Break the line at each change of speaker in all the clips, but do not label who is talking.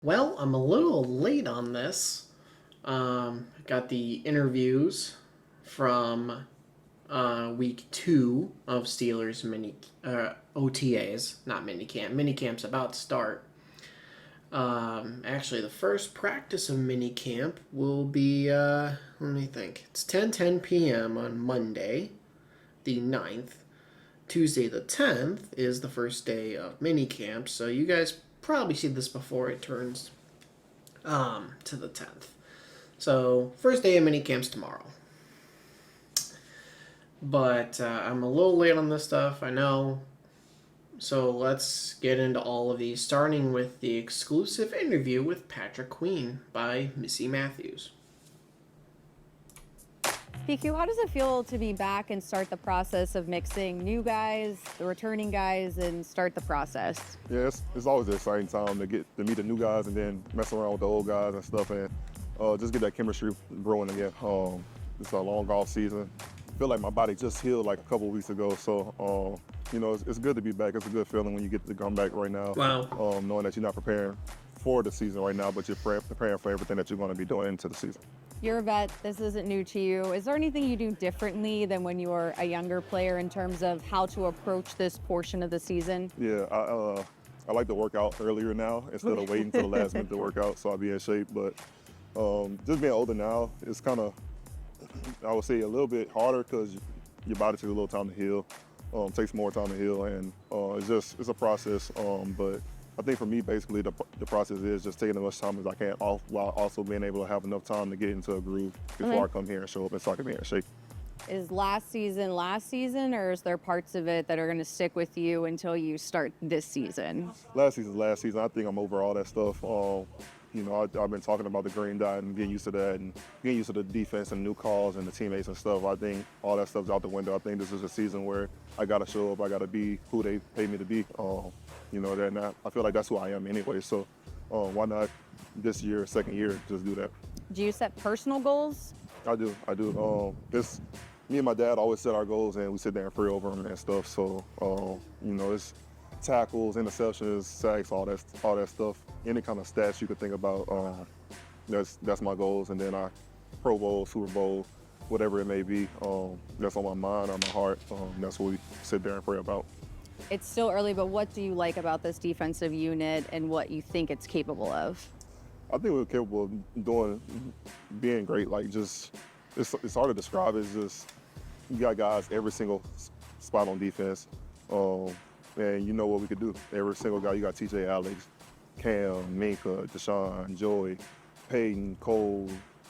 Well, I'm a little late on this. Got the interviews from week 2 of Steelers mini OTAs, not minicamp. Minicamp's about to start. Actually, the first practice of minicamp will be, let me think. It's 10:10 p.m. on Monday, the 9th. Tuesday, the 10th, is the first day of minicamp, so you guys probably see this before it turns to the 10th. So, first day of minicamp's tomorrow. But I'm a little late on this stuff, I know. So let's get into all of these, starting with the exclusive interview with Patrick Queen by Missy Matthews.
PQ, how does it feel to be back and start the process of mixing new guys, the returning guys, and start the process?
Yeah, it's always an exciting time to get to meet the new guys and then mess around with the old guys and stuff, and just get that chemistry growing again. It's a long off season. I feel like my body just healed like a couple weeks ago, so it's good to be back. It's a good feeling when you get to come back right now.
Wow.
Knowing that you're not preparing for the season right now, but you're preparing for everything that you're going to be doing into the season.
You're a vet. This isn't new to you. Is there anything you do differently than when you were a younger player in terms of how to approach this portion of the season?
Yeah, I like to work out earlier now instead of waiting until the last minute to work out, so I'll be in shape. But just being older now, it's kind of, I would say, a little bit harder because your body takes a little time to heal. Takes more time to heal, and it's a process. But I think for me, basically, the process is just taking as much time as I can off while also being able to have enough time to get into a groove before I come here and show up and so I can be in shape.
Is last season, or is there parts of it that are going to stick with you until you start this season?
Last season. I think I'm over all that stuff. I've been talking about the green dot and getting used to that and getting used to the defense and new calls and the teammates and stuff. I think all that stuff's out the window. I think this is a season where I got to show up. I got to be who they pay me to be. I feel like that's who I am anyway. So why not this year, second year, just do that?
Do you set personal goals?
I do. Me and my dad always set our goals and we sit there and pray over them and stuff. So, it's tackles, interceptions, sacks, all that stuff. Any kind of stats you could think about, that's my goals. And then Pro Bowl, Super Bowl, whatever it may be, that's on my mind or my heart. That's what we sit there and pray about.
It's still early, but what do you like about this defensive unit and what you think it's capable of?
I think we're capable of being great. It's hard to describe. It's just, you got guys every single spot on defense. And you know what we could do. Every single guy, you got TJ, Alex, Cam, Minka, Deshaun, Joey, Peyton, Cole.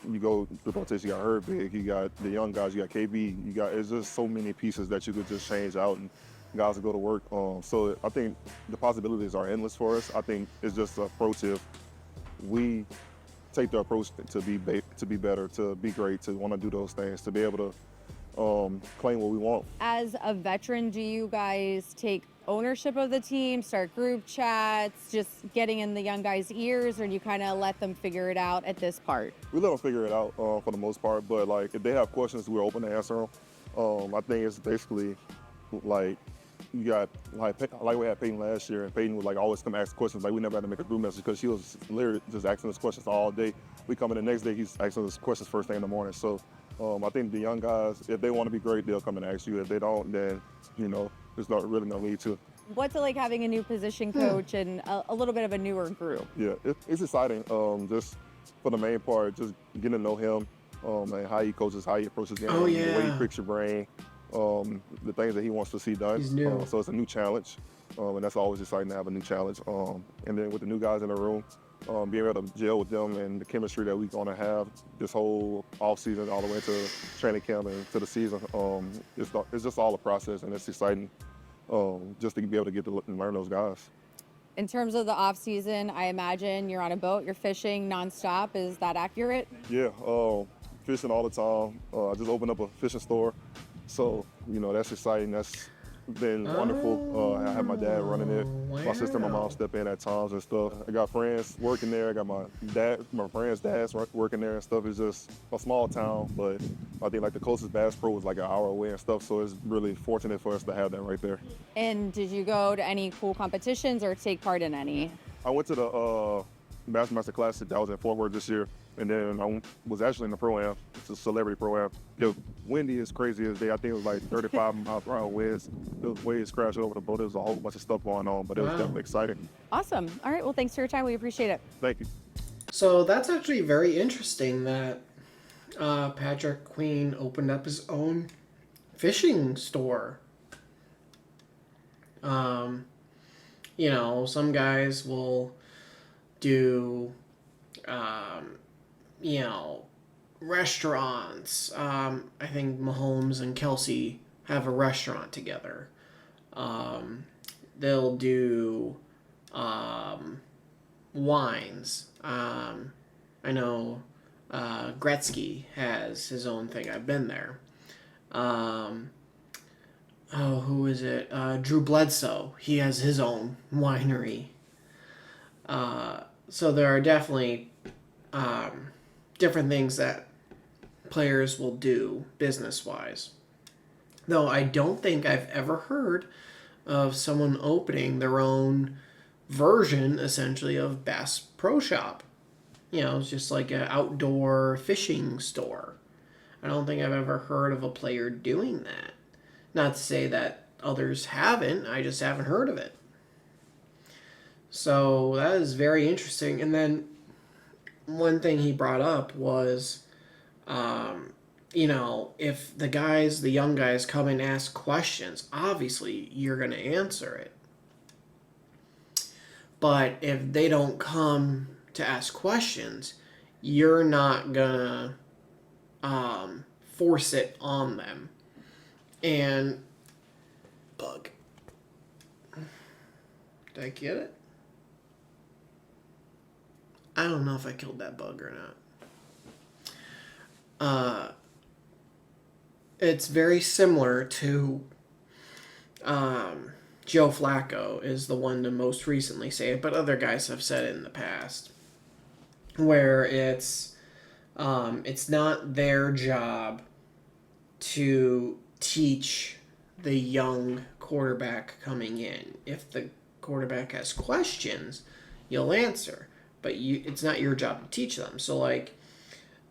You go to the rotation, you got Herbig, you got the young guys, you got KB, it's just so many pieces that you could just change out and guys will go to work. So I think the possibilities are endless for us. I think it's just an approach. If we take the approach to be better, to be great, to want to do those things, to be able to claim what we want.
As a veteran, do you guys take ownership of the team, start group chats, just getting in the young guys' ears, or do you kind of let them figure it out at this part?
We let them figure it out for the most part, but if they have questions, we're open to answer them. I think it's basically you got like we had Peyton last year, and Peyton would always come ask questions. We never had to make a group message because she was literally just asking us questions all day. We come in the next day, he's asking us questions first thing in the morning. So I think the young guys, if they want to be great, they'll come and ask you. If they don't, then there's not really no need to.
What's it like having a new position coach and a little bit of a newer group?
Yeah, it's exciting. Just for the main part, just getting to know him and how he coaches, how he approaches games,
Oh, yeah.
the way he picks your brain. The things that he wants to see done.
He's new.
So it's a new challenge, and that's always exciting to have a new challenge. And then with the new guys in the room, being able to gel with them and the chemistry that we're going to have this whole off season all the way to training camp and to the season, it's just all a process, and it's exciting just to be able to get to learn those guys.
In terms of the off season, I imagine you're on a boat, you're fishing nonstop. Is that accurate?
Yeah, fishing all the time. I just opened up a fishing store. So, that's exciting. That's been wonderful. I have my dad running it. My sister and my mom step in at times and stuff. I got friends working there. I got my friends' dads working there and stuff. It's just a small town, but I think the closest Bass Pro was an hour away and stuff. So it's really fortunate for us to have that right there.
And did you go to any cool competitions or take part in any?
I went to the Bassmaster Classic that was in Fort Worth this year. And then I was actually in the Pro-Am. It's a celebrity Pro-Am. The windy is crazy as day. I think it was like 35 miles per hour winds. The waves crashed over the boat. There was a whole bunch of stuff going on, but it was
Wow.
definitely exciting.
Awesome. All right. Well, thanks for your time. We appreciate it.
Thank you.
So that's actually very interesting that Patrick Queen opened up his own fishing store. You know, some guys will do, you know, restaurants. I think Mahomes and Kelsey have a restaurant together. They'll do wines. I know Gretzky has his own thing. I've been there. Who is it? Drew Bledsoe. He has his own winery. So there are definitely different things that players will do business-wise. Though I don't think I've ever heard of someone opening their own version, essentially, of Bass Pro Shop. You know, it's just like an outdoor fishing store. I don't think I've ever heard of a player doing that. Not to say that others haven't, I just haven't heard of it. So that is very interesting. And then one thing he brought up was, you know, if the young guys come and ask questions, obviously you're going to answer it. But if they don't come to ask questions, you're not going to force it on them. And bug. Did I get it? I don't know if I killed that bug or not. It's very similar to Joe Flacco is the one to most recently say it, but other guys have said it in the past, where it's not their job to teach the young quarterback coming in. If the quarterback has questions, you'll answer, but it's not your job to teach them. So like,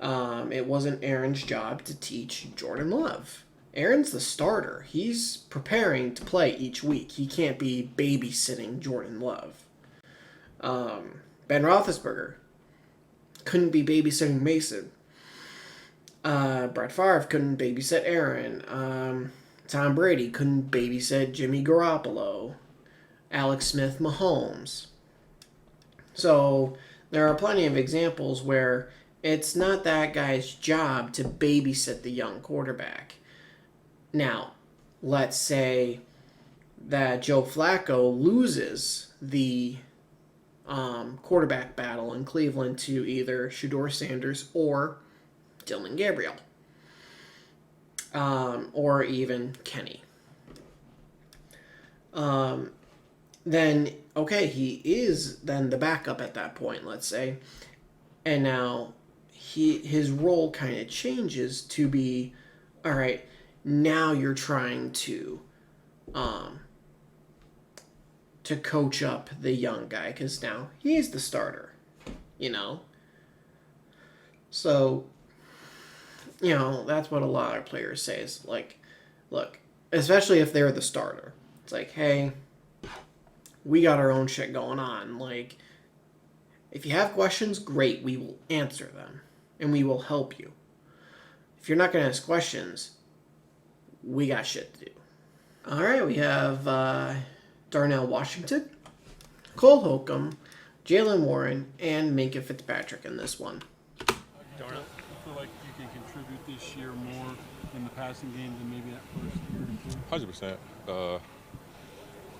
it wasn't Aaron's job to teach Jordan Love. Aaron's the starter. He's preparing to play each week. He can't be babysitting Jordan Love. Ben Roethlisberger couldn't be babysitting Mason. Brett Favre couldn't babysit Aaron. Tom Brady couldn't babysit Jimmy Garoppolo. Alex Smith, Mahomes. So there are plenty of examples where it's not that guy's job to babysit the young quarterback. Now, let's say that Joe Flacco loses the quarterback battle in Cleveland to either Shedeur Sanders or Dylan Gabriel. Or even Kenny. Then, okay, he is then the backup at that point, let's say. And now his role kind of changes to be, all right, now you're trying to coach up the young guy because now he's the starter, you know? So, you know, that's what a lot of players say is like, look, especially if they're the starter. It's like, hey, we got our own shit going on. Like, if you have questions, great, we will answer them and we will help you. If you're not going to ask questions, we got shit to do. All right, we have Darnell Washington, Cole Holcomb, Jalen Warren, and Minka Fitzpatrick in this one.
Darnell, I feel like you can contribute this year more in the passing game than maybe that first year or
100%.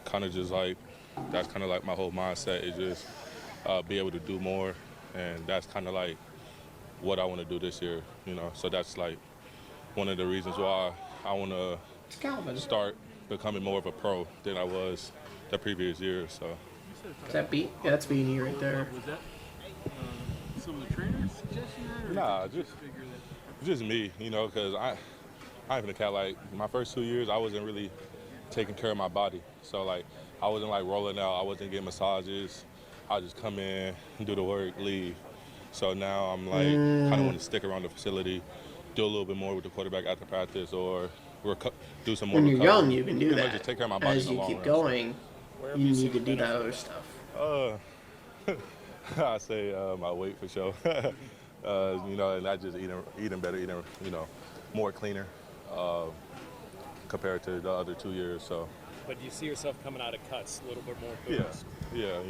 Kind of just like, that's kind of like my whole mindset is just be able to do more. And that's kind of like what I want to do this year, you know. So that's like one of the reasons why I want to start becoming more of a pro than I was the previous year. So.
Is that Beat? Yeah, that's Beanie right there.
Was that some of the trainers suggesting that? Or
Nah,
did you figure that?
just me, you know, because I'm even a cat. Like my first 2 years, I wasn't really taking care of my body. So like I wasn't like rolling out. I wasn't getting massages. I just come in, do the work, leave. So now I'm like kind of want to stick around the facility, do a little bit more with the quarterback after practice, or do some more
When you're
recovery.
young, you can do
Pretty much
that.
just take care of my body in
As
the
you
long
keep
run.
going,
Where have
you
you
need
seen
to
the
do that
benefit
other
of
stuff.
I say my weight for sure. You know, and not just eating better, eating, you know, more cleaner compared to the other 2 years. So
But do you see yourself coming out of cuts a little bit more
yeah,
boost?
yeah,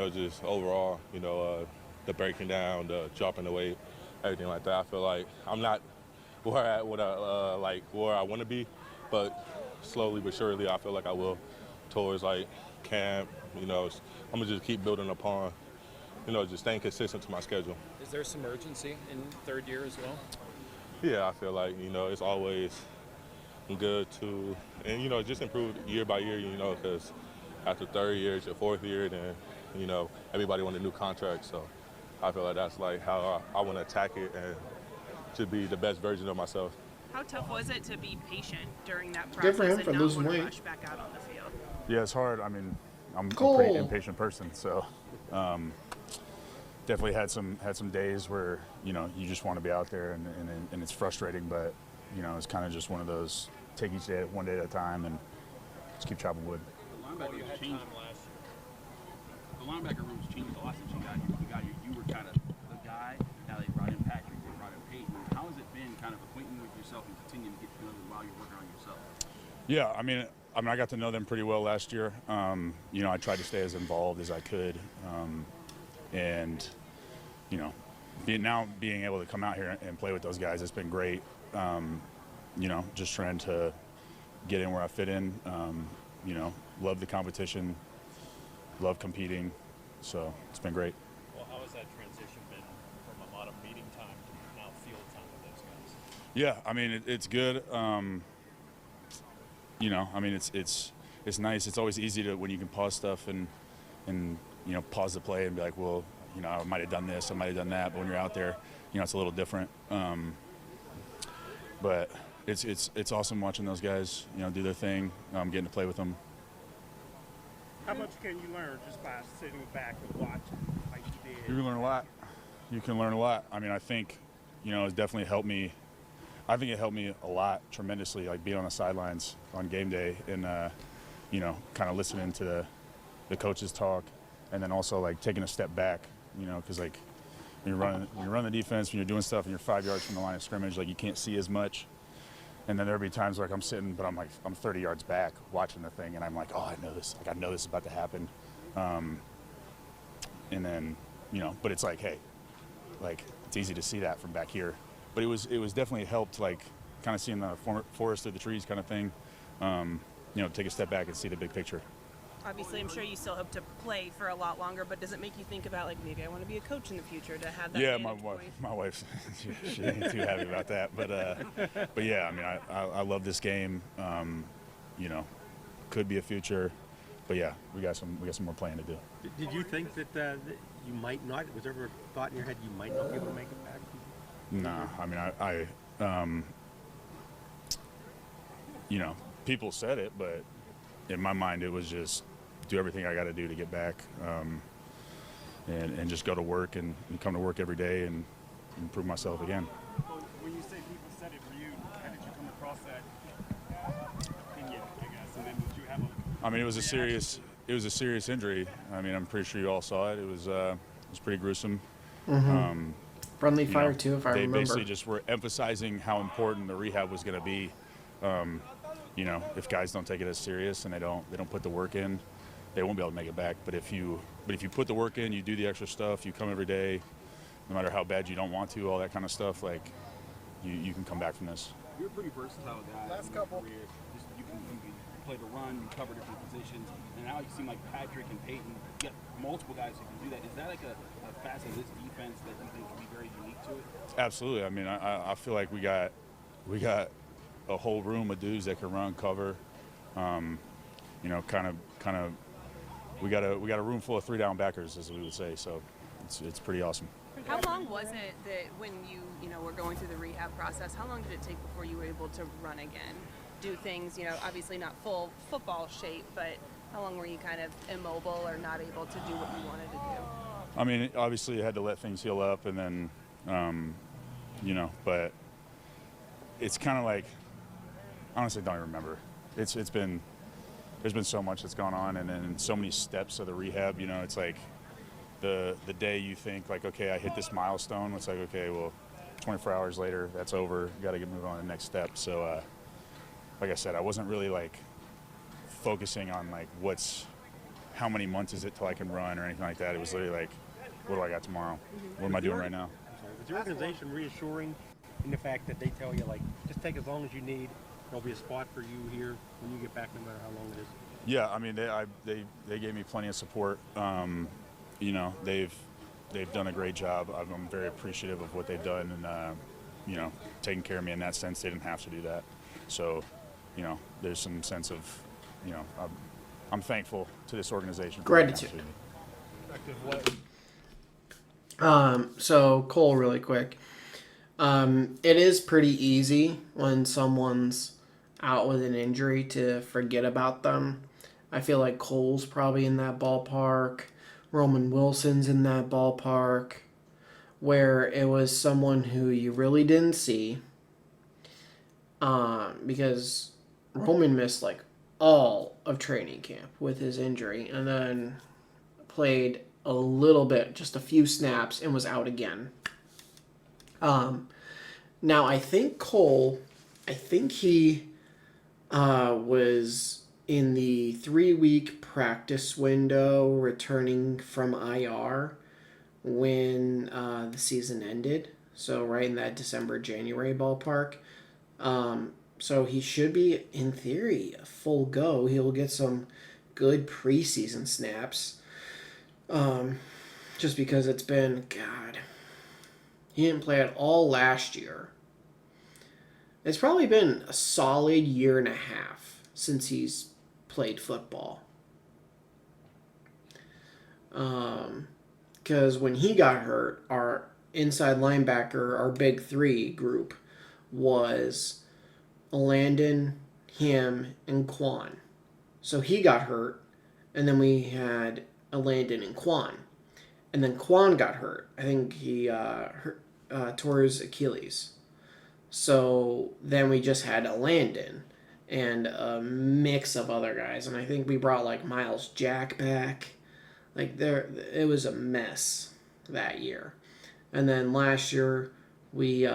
just overall, the breaking down, the dropping the weight, everything like that. I feel like I'm not where I want to be, but slowly but surely I feel like I will towards like camp. I'm gonna just keep building upon, just staying consistent to my schedule.
Is there some urgency in third year as well?
Yeah, I feel like it's always good to, and just improve year by year. Because after third year, it's your fourth year, then everybody want a new contract. So I feel like that's like how I want to attack it and to be the best version of myself.
How tough was it to be patient during that
Good for
process
him for
and not
losing
want to
weight.
rush back out on the field?
Yeah, it's hard. I mean, I'm a
Cole.
pretty impatient person, so definitely had some days where you just want to be out there, and it's frustrating, but it's kind of just one of those take each day one day at a time and just keep chopping wood.
The
You
linebacker
had
changed.
time last year.
The linebacker room's changed a lot since you got here. You were kind of the guy. Now they brought in Patrick. They brought in Peyton. How has it been, kind of acquainting with yourself and continuing to get to know them while you're working on yourself?
Yeah, I mean, I got to know them pretty well last year. I tried to stay as involved as I could, and being able to come out here and play with those guys, it's been great. Just trying to get in where I fit in. Love the competition, love competing, so it's been great.
Well, how has that transition been from a lot of meeting time to now field time with those guys?
Yeah, I mean it's good. It's nice. It's always easy to when you can pause stuff and pause the play and be like, well, I might have done this, I might have done that. But when you're out there, it's a little different. But it's awesome watching those guys, do their thing. Getting to play with them.
How much can you learn just by sitting back and watching like you did?
You can learn a lot. You can learn a lot. I mean, I think, it's definitely helped me. I think it helped me a lot, tremendously, like being on the sidelines on game day and, kind of listening to the coaches talk, and then also like taking a step back, because like when you run the defense, when you're doing stuff and you're 5 yards from the line of scrimmage, like you can't see as much. And then there'll be times like I'm sitting, but I'm 30 yards back watching the thing, and I'm like, oh, I know this. Like I know this is about to happen. And then, but it's like, hey, like it's easy to see that from back here. But it was definitely helped, like kind of seeing the forest through the trees kind of thing. Take a step back and see the big picture.
Obviously, I'm sure you still hope to play for a lot longer, but does it make you think about like maybe I want to be a coach in the future to have that?
Yeah,
vantage point?
my wife's she ain't too happy about that, but yeah, I mean, I love this game. Could be a future, but yeah, we got some more playing to do.
Did you think that you might not? Was there ever a thought in your head you might not be able to make it back?
Nah, I mean, people said it, but in my mind, it was just do everything I got to do to get back, and just go to work and come to work every day and improve myself again.
When you say people said it for you, how did you come across that opinion? I guess, and then did you have a?
I mean, it was a serious injury. I mean, I'm pretty sure you all saw it. It was pretty gruesome.
Friendly fire too, if I
they
remember.
basically just were emphasizing how important the rehab was going to be. If guys don't take it as serious and they don't put the work in, they won't be able to make it back. But if you put the work in, you do the extra stuff, you come every day, no matter how bad you don't want to, all that kind of stuff, like you can come back from this.
You're a pretty versatile guy. Last couple. Career. You can play the run, you cover different positions, and now you seem like Patrick and Peyton. You got multiple guys who can do that. Is that like a facet of this defense that you think can be very unique to it?
Absolutely. I mean, I feel like we got a whole room of dudes that can run, cover. Kind of. We got a room full of 3 down backers, as we would say. So it's pretty awesome.
How long was it that when you were going through the rehab process? How long did it take before you were able to run again? Do things, obviously not full football shape, but How long were you kind of immobile or not able to do what you wanted to do?
I mean, obviously, you had to let things heal up, and then, but it's kind of like, honestly, don't even remember. There's been so much that's gone on, and then so many steps of the rehab. It's like the day you think like, okay, I hit this milestone. It's like, okay, well, 24 hours later, that's over. Got to move on to the next step. So, like I said, I wasn't really like focusing on like how many months is it till I can run or anything like that. It was literally like, what do I got tomorrow? What am I doing right now?
Is the organization reassuring in the fact that they tell you, like, just take as long as you need, there'll be a spot for you here when you get back, no matter how long it is?
Yeah, I mean, they gave me plenty of support. They've done a great job. I'm very appreciative of what they've done, and taking care of me in that sense. They didn't have to do that, so there's some sense of I'm thankful to this organization.
Gratitude. So Cole, really quick. It is pretty easy when someone's out with an injury to forget about them. I feel like Cole's probably in that ballpark. Roman Wilson's in that ballpark, where it was someone who you really didn't see, because Roman missed like all of training camp with his injury, and then played a little bit, just a few snaps, and was out again. Now I think Cole, he was in the 3-week practice window returning from IR when the season ended. So right in that December-January ballpark. So he should be, in theory, a full go. He'll get some good preseason snaps. Just because it's been, God, he didn't play at all last year. It's probably been a solid year and a half since he's played football. Because when he got hurt, our inside linebacker, our big three group, was Landon, him, and Quan. So he got hurt, and then we had Landon and Quan. And then Quan got hurt. I think he tore his Achilles. So then we just had Landon and a mix of other guys. And I think we brought like Miles Jack back. Like it was a mess that year. And then last year we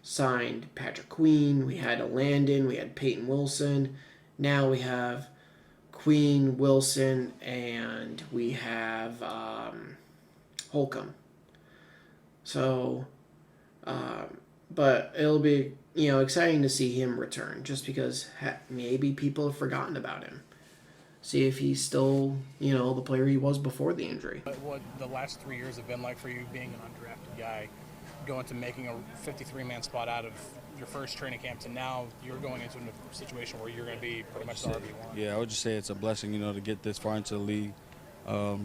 signed Patrick Queen. We had Landon. We had Peyton Wilson. Now we have Queen, Wilson, and we have Holcomb. So, but it'll be exciting to see him return, just because maybe people have forgotten about him. See if he's still the player he was before the injury.
What the last 3 years have been like for you, being an undrafted guy, going to making a 53-man spot out of your first training camp to now you're going into a situation where you're going to be pretty much the RB1.
Yeah, I would just say it's a blessing, to get this far into the league. But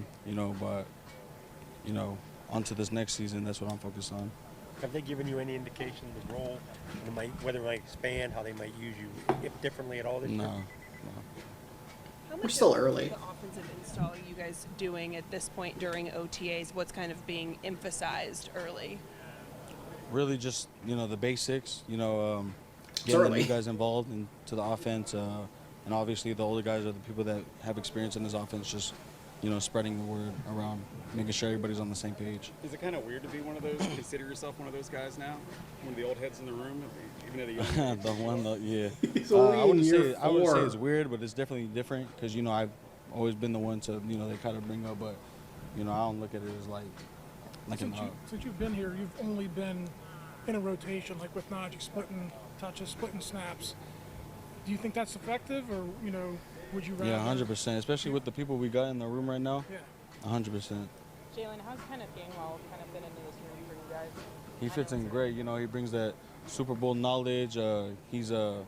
onto this next season, that's what I'm focused on.
Have they given you any indication of the role, whether it might expand, how they might use you, if differently at all this year?
No.
We're still early.
The offensive install are you guys doing at this point during OTAs? What's kind of being emphasized early?
Really just, the basics, getting the new guys involved into the offense. And obviously the older guys are the people that have experience in this offense, just, spreading the word around, making sure everybody's on the same page.
Is it kind of weird to be one of those, consider yourself one of those guys now? One of the old heads in the room, even at a young age?
Yeah.
He's only
I wouldn't
in
say it's weird, but it's definitely different because, I've always been the one to, they kind of bring up, but, I don't look at it as like
since you've been here, you've only been in a rotation, like with Najee, splitting touches, splitting snaps. Do you think that's effective, or would you rather?
Yeah, 100%. Especially with the people we got in the room right now.
Yeah.
100%.
Jalen, how's Kenneth Gainwell kind of been into this room for you guys?
He fits in great. He brings that Super Bowl knowledge. He's I'm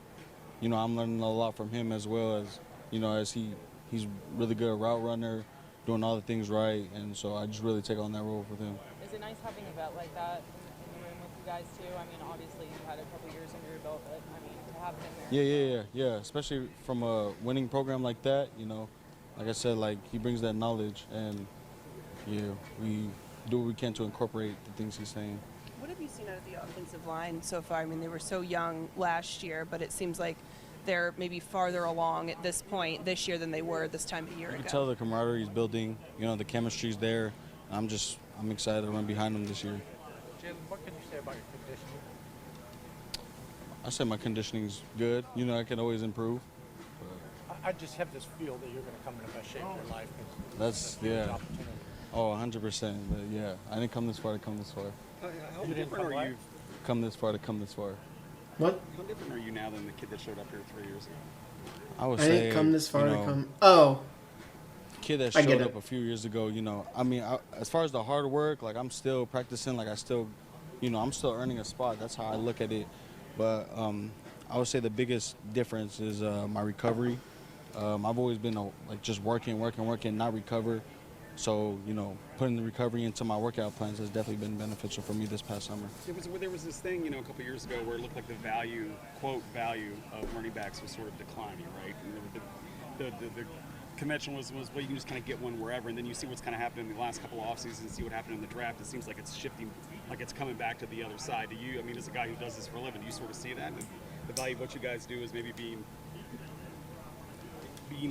learning a lot from him as well as as he's really good route runner, doing all the things right, and so I just really take on that role with him.
Is it nice having a vet like that in the room with you guys too? I mean, obviously you've had a couple years under your belt, but I mean, to have him there.
Yeah. Especially from a winning program like that, like I said, like he brings that knowledge, and yeah, we do what we can to incorporate the things he's saying.
What have you seen out of the offensive line so far? I mean, they were so young last year, but it seems like they're maybe farther along at this point this year than they were this time a year ago.
You can tell the camaraderie is building. You know, the chemistry's there. I'm excited to run behind them this year.
Jalen, what can you say about your conditioning?
I said my conditioning's good. You know, I can always improve.
I just have this feel that you're going to come in the best shape of your life.
That's, yeah. Oh, 100%. But yeah, I didn't come this far to come this far.
How different are you?
Come this far to come this far.
What?
How different are you now than the kid that showed up here 3 years ago?
I would
I
say,
didn't come this far
you
to
know,
come. Oh.
Kid that
I get
showed
it.
up a few years ago, you know, I mean, as far as the hard work, like I'm still practicing, like I still, you know, I'm still earning a spot. That's how I look at it. But I would say the biggest difference is my recovery. I've always been like just working, not recover. So, you know, putting the recovery into my workout plans has definitely been beneficial for me this past summer.
There was this thing, you know, a couple years ago where it looked like the value, quote, value of running backs was sort of declining, right? And the convention was, well, you can just kind of get one wherever, and then you see what's kind of happened in the last couple of off seasons, see what happened in the draft. It seems like it's shifting, like it's coming back to the other side. Do you, I mean, as a guy who does this for a living, do you sort of see that? The value of what you guys do is maybe being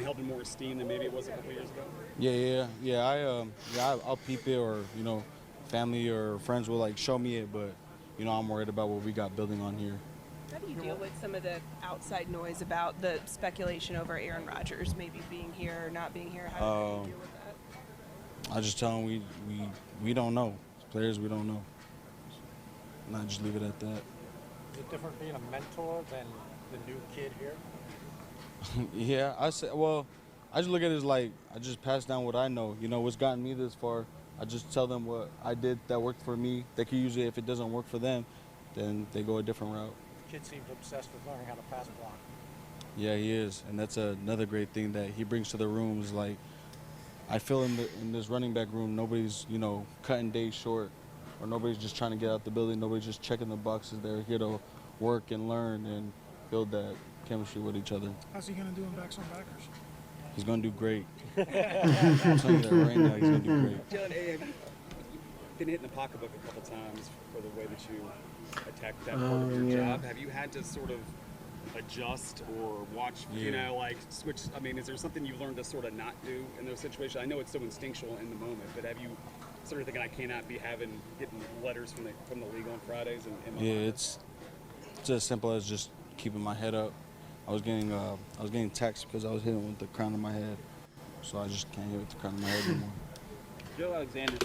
held in more esteem than maybe it was a couple of years ago?
Yeah. I'll peep it, or you know, family or friends will like show me it, but you know, I'm worried about what we got building on here.
How do you deal with some of the outside noise about the speculation over Aaron Rodgers maybe being here or not being here? How do you deal with that?
I just tell them we don't know. As players, we don't know. And I just leave it at that.
Is it different being a mentor than the new kid here?
Yeah, I just look at it as like I just pass down what I know. You know, what's gotten me this far. I just tell them what I did that worked for me. They can use it. If it doesn't work for them, then they go a different route.
The kid seems obsessed with learning how to pass block.
Yeah, he is, and that's another great thing that he brings to the room. Is like I feel in this running back room, nobody's cutting days short, or nobody's just trying to get out the building. Nobody's just checking the boxes. They're here to work and learn and build that chemistry with each other.
How's he going to do in backs on backers?
He's going to do great. I'm telling you that right now, he's going to do great.
Jalen, hey, have you been hitting the pocketbook a couple times for the way that you attack that part of your job? Have you had to sort of adjust or watch, like switch? I mean, is there something you've learned to sort of not do in those situations? I know it's so instinctual in the moment, but have you sort of thinking I cannot be getting letters from the league on Fridays?
It's as simple as just keeping my head up. I was getting texts because I was hitting with the crown of my head, so I just can't hit with the crown of my head anymore.
Joe Alexander.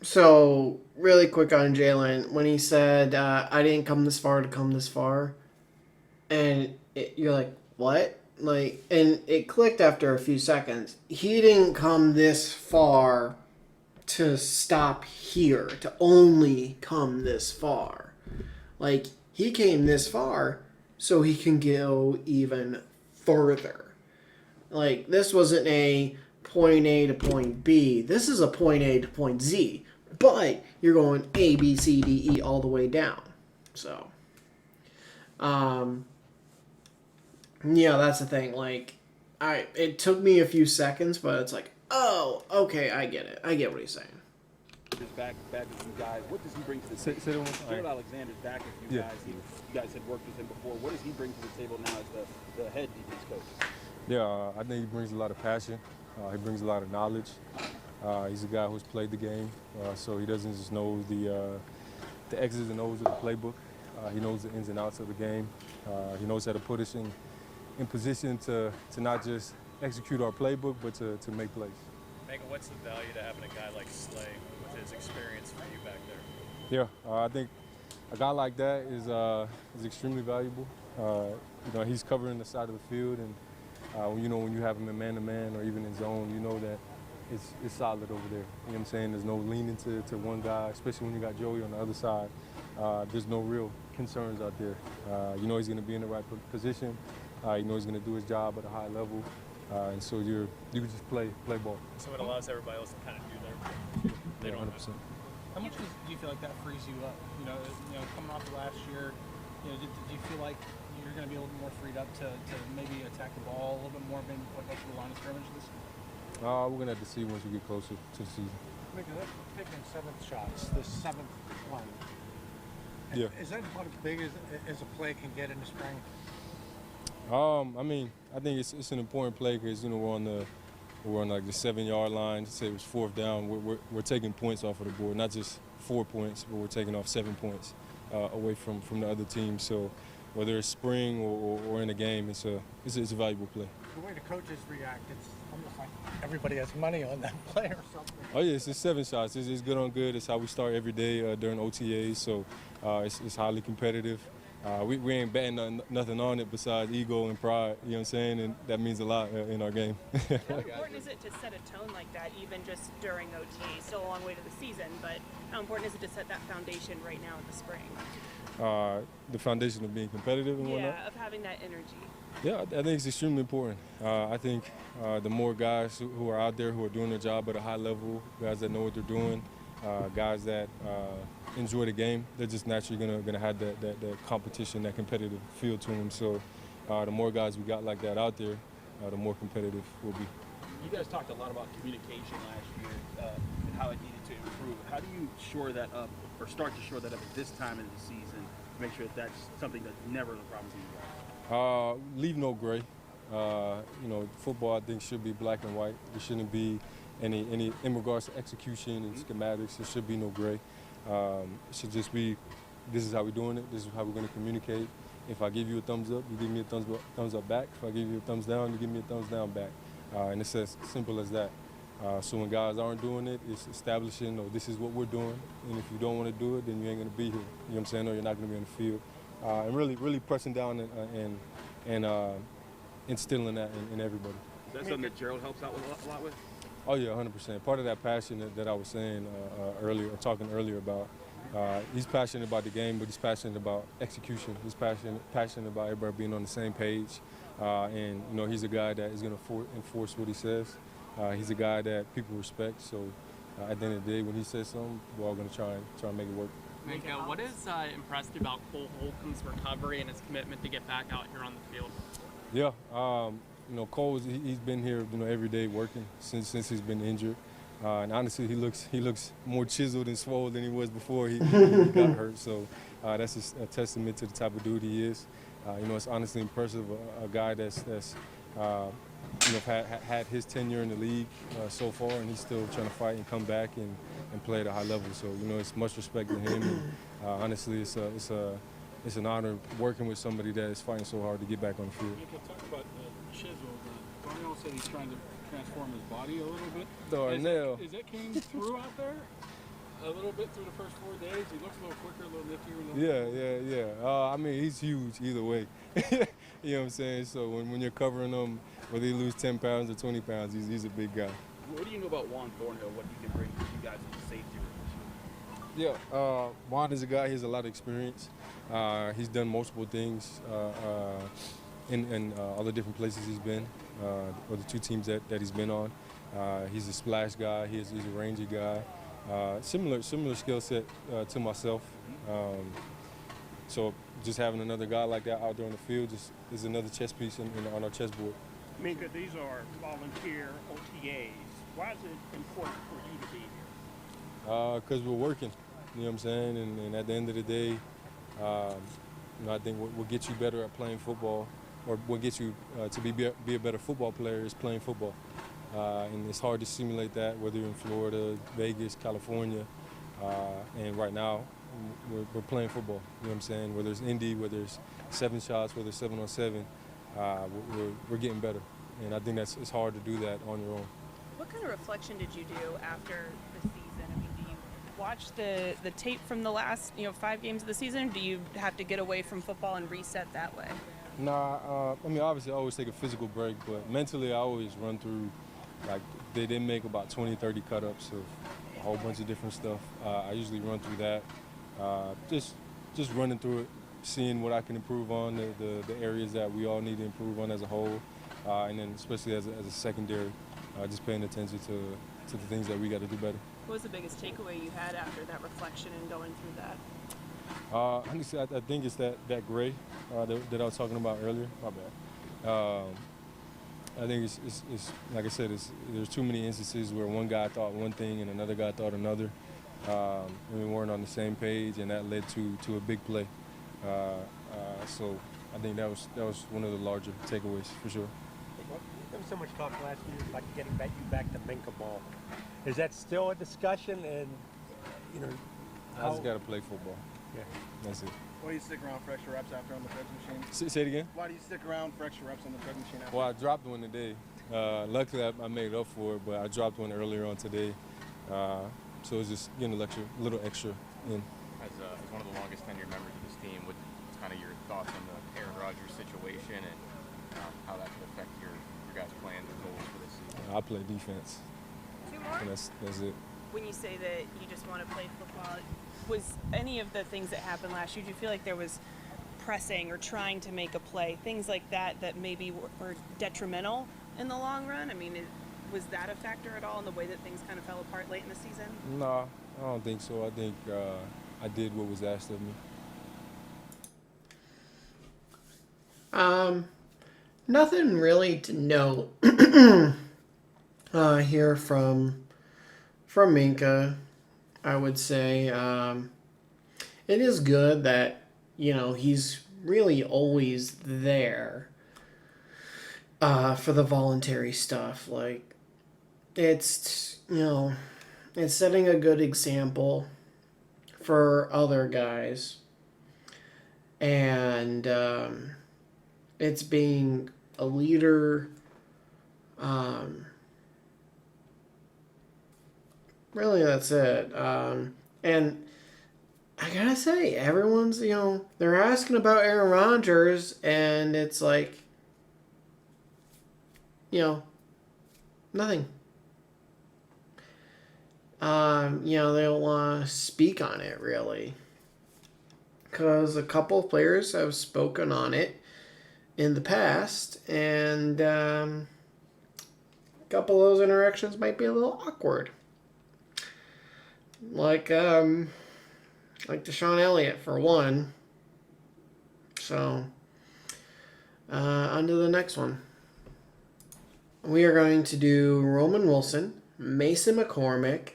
So really quick on Jalen, when he said, I didn't come this far to come this far, and you're like, what? Like, and it clicked after a few seconds. He didn't come this far to stop here, to only come this far. Like, he came this far so he can go even further. Like, this wasn't a point A to point B. This is a point A to point Z. But you're going A, B, C, D, E all the way down. So, yeah, that's the thing. Like, it took me a few seconds, but it's like, oh, okay, I get it. I get what he's saying.
Back with you guys. What does he bring to the table? Joe Alexander's back with you guys. You guys had worked with him before. What does he bring to the table now as the head defense coach?
Yeah, I think he brings a lot of passion. He brings a lot of knowledge. He's a guy who's played the game, so he doesn't just know the X's and O's of the playbook. He knows the ins and outs of the game. He knows how to put us in position to not just execute our playbook, but to make plays.
Megan, what's the value to having a guy like Slay with his experience for you back there?
Yeah, I think a guy like that is extremely valuable. He's covering the side of the field, and when you have him in man-to-man or even in zone, you know that it's solid over there. You know what I'm saying? There's no leaning to one guy, especially when you got Joey on the other side. There's no real concerns out there. He's going to be in the right position. He's going to do his job at a high level. And so you can just play ball.
So it allows everybody else to kind of do their. They don't
100%.
How much do you feel like that frees you up? Coming off of last year, did you feel like you're going to be a little more freed up to maybe attack the ball a little bit more, maybe put up to the line of scrimmage this year?
We're going to have to see once we get closer to the season.
Mika, they're picking 7th shots, the 7th one.
Yeah.
Is that about as big as a play can get in the spring?
I mean, I think it's an important play because, you know, we're on like the 7-yard line. Say it was 4th down. We're taking points off of the board, not just 4 points, but we're taking off 7 points away from the other team. So whether it's spring or in a game, it's a valuable play.
The way the coaches react, it's almost like everybody has money on that play or something.
Oh yeah, it's 7 shots. It's good on good. It's how we start every day during OTAs. So it's highly competitive. We ain't betting nothing on it besides ego and pride, you know what I'm saying? And that means a lot in our game.
How important is it to set a tone like that, even just during OTA? Still a long way to the season, but how important is it to set that foundation right now in the spring?
The foundation of being competitive and whatnot?
Yeah, of having that energy.
Yeah, I think it's extremely important. I think the more guys who are out there who are doing their job at a high level, guys that know what they're doing, guys that enjoy the game, they're just naturally gonna have that competition, that competitive feel to them. So the more guys we got like that out there, the more competitive we'll be.
You guys talked a lot about communication last year and how it needed to improve. How do you shore that up, or start to shore that up at this time of the season to make sure that that's something that's never a problem for you guys?
Leave no gray. You know, football I think should be black and white. There shouldn't be any in regards to execution and schematics. There should be no gray. It should just be, this is how we're doing it. This is how we're going to communicate. If I give you a thumbs up, you give me a thumbs up back. If I give you a thumbs down, you give me a thumbs down back. And it's as simple as that. So when guys aren't doing it, it's establishing, oh, this is what we're doing. And if you don't want to do it, then you ain't going to be here. You know what I'm saying? Or you're not going to be on the field. And really pressing down and instilling that in everybody.
Is that something that Gerald helps out with a lot with?
Oh yeah, 100%. Part of that passion that I was saying talking earlier about, he's passionate about the game, but he's passionate about execution. He's passionate about everybody being on the same page. And you know, he's a guy that is going to enforce what he says. He's a guy that people respect. So at the end of the day, when he says something, we're all going to try and make it work.
Mika, what is impressed about Cole Holcomb's recovery and his commitment to get back out here on the field?
Yeah, you know, Cole, he's been here, you know, every day working since he's been injured. And honestly, he looks more chiseled and swole than he was before he got hurt. So that's a testament to the type of dude he is. You know, it's honestly impressive, a guy that's you know, had his tenure in the league so far, and he's still trying to fight and come back and play at a high level. So, you know, it's much respect to him. And, honestly, it's an honor working with somebody that is fighting so hard to get back on the field.
You can talk about the chisel. Darnell said he's trying to transform his body a little bit.
Darnell.
Is that came through out there? A little bit through the first 4 days. He looks a little quicker, a little niftier.
Yeah. I mean, he's huge either way. You know what I'm saying? So when you're covering him, whether he lose 10 pounds or 20 pounds, he's a big guy.
What do you know about Juan Thornhill? What he can bring to you guys in the safety room?
Yeah, Juan is a guy. He has a lot of experience. He's done multiple things in all the different places he's been, or the 2 teams that he's been on. He's a splash guy. He's a rangy guy. Similar skill set to myself. So just having another guy like that out there on the field is another chess piece on our chessboard.
Mika, these are volunteer OTAs. Why is it important for you to be here?
Because we're working, you know what I'm saying? And at the end of the day, you know, I think what gets you better at playing football, or what gets you to be a better football player, is playing football. And it's hard to simulate that, whether you're in Florida, Vegas, California. And right now, we're playing football, you know what I'm saying? Whether it's Indy, whether it's 7 shots, whether it's 7-on-7, we're getting better. And I think it's hard to do that on your own.
What kind of reflection did you do after the season? I mean, do you watch the tape from the last 5 games of the season? Or do you have to get away from football and reset that way?
Nah, I mean, obviously I always take a physical break, but mentally I always run through, like, they did make about 20, 30 cut-ups of a whole bunch of different stuff. I usually run through that, just running through it, seeing what I can improve on, the areas that we all need to improve on as a whole, and then especially as a secondary, just paying attention to the things that we got to do better.
What was the biggest takeaway you had after that reflection and going through that?
Honestly, I think it's that gray that I was talking about earlier. My bad. I think it's like I said, there's too many instances where one guy thought one thing and another guy thought another, and we weren't on the same page, and that led to a big play. So I think that was one of the larger takeaways for sure.
There was so much talk last year about getting you back to Minka ball. Is that still a discussion? And
I just got to play football.
Yeah,
that's it.
Why do you stick around for extra reps after on the tread machine?
Say it again.
Why do you stick around for extra reps on the tread machine after?
Well, I dropped one today. Luckily, I made up for it, but I dropped one earlier on today. So it's just getting a little extra in.
As one of the longest tenured members of this team, what's kind of your thoughts on the Aaron Rodgers situation and how that could affect your guys' plans or goals for this season?
I play defense.
Two more?
And that's it.
When you say that you just want to play football, was any of the things that happened last year, do you feel like there was pressing or trying to make a play, things like that maybe were detrimental in the long run? I mean, was that a factor at all in the way that things kind of fell apart late in the season?
No, I don't think so. I think I did what was asked of me.
Nothing really to note here from Minka. I would say it is good that he's really always there for the voluntary stuff. Like it's it's setting a good example for other guys, and it's being a leader. Really, that's it. And I gotta say, everyone's, they're asking about Aaron Rodgers, and it's like, nothing. They don't want to speak on it, really. Because a couple of players have spoken on it in the past, and a couple of those interactions might be a little awkward. Like Deshaun Elliott, for one. So, on to the next one. We are going to do Roman Wilson, Mason McCormick,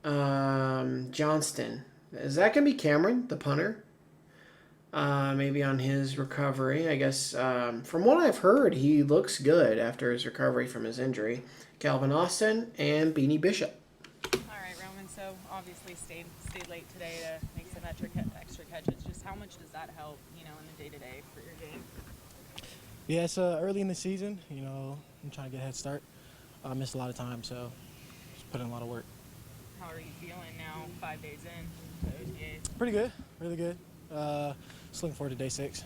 Johnston. Is that going to be Cameron, the punter? Maybe on his recovery. I guess from what I've heard, he looks good after his recovery from his injury. Calvin Austin and Beanie Bishop.
So obviously stayed late today to make some extra catches. Just how much does that help, in the day-to-day for your game?
Yeah, it's early in the season. I'm trying to get a head start. I missed a lot of time, so just put in a lot of work.
How are you feeling now, 5 days in to OTAs?
Pretty good, really good. Just looking forward to day 6.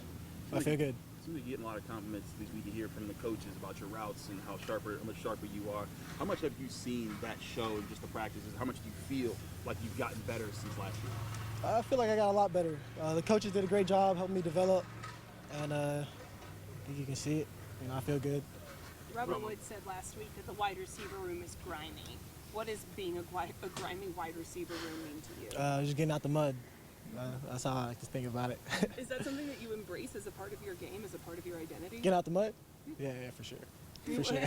I feel good.
Seems like you're getting a lot of compliments this week. You hear from the coaches about your routes and how much sharper you are. How much have you seen that show in just the practices? How much do you feel like you've gotten better since last year?
I feel like I got a lot better. The coaches did a great job helping me develop, and I think you can see it. I feel good.
Robert Woods said last week that the wide receiver room is grimy. What does being a grimy wide receiver room mean to you?
Just getting out the mud. That's how I like to think about it.
Is that something that you embrace as a part of your game, as a part of your identity?
Get out the mud? Yeah, for sure. For sure.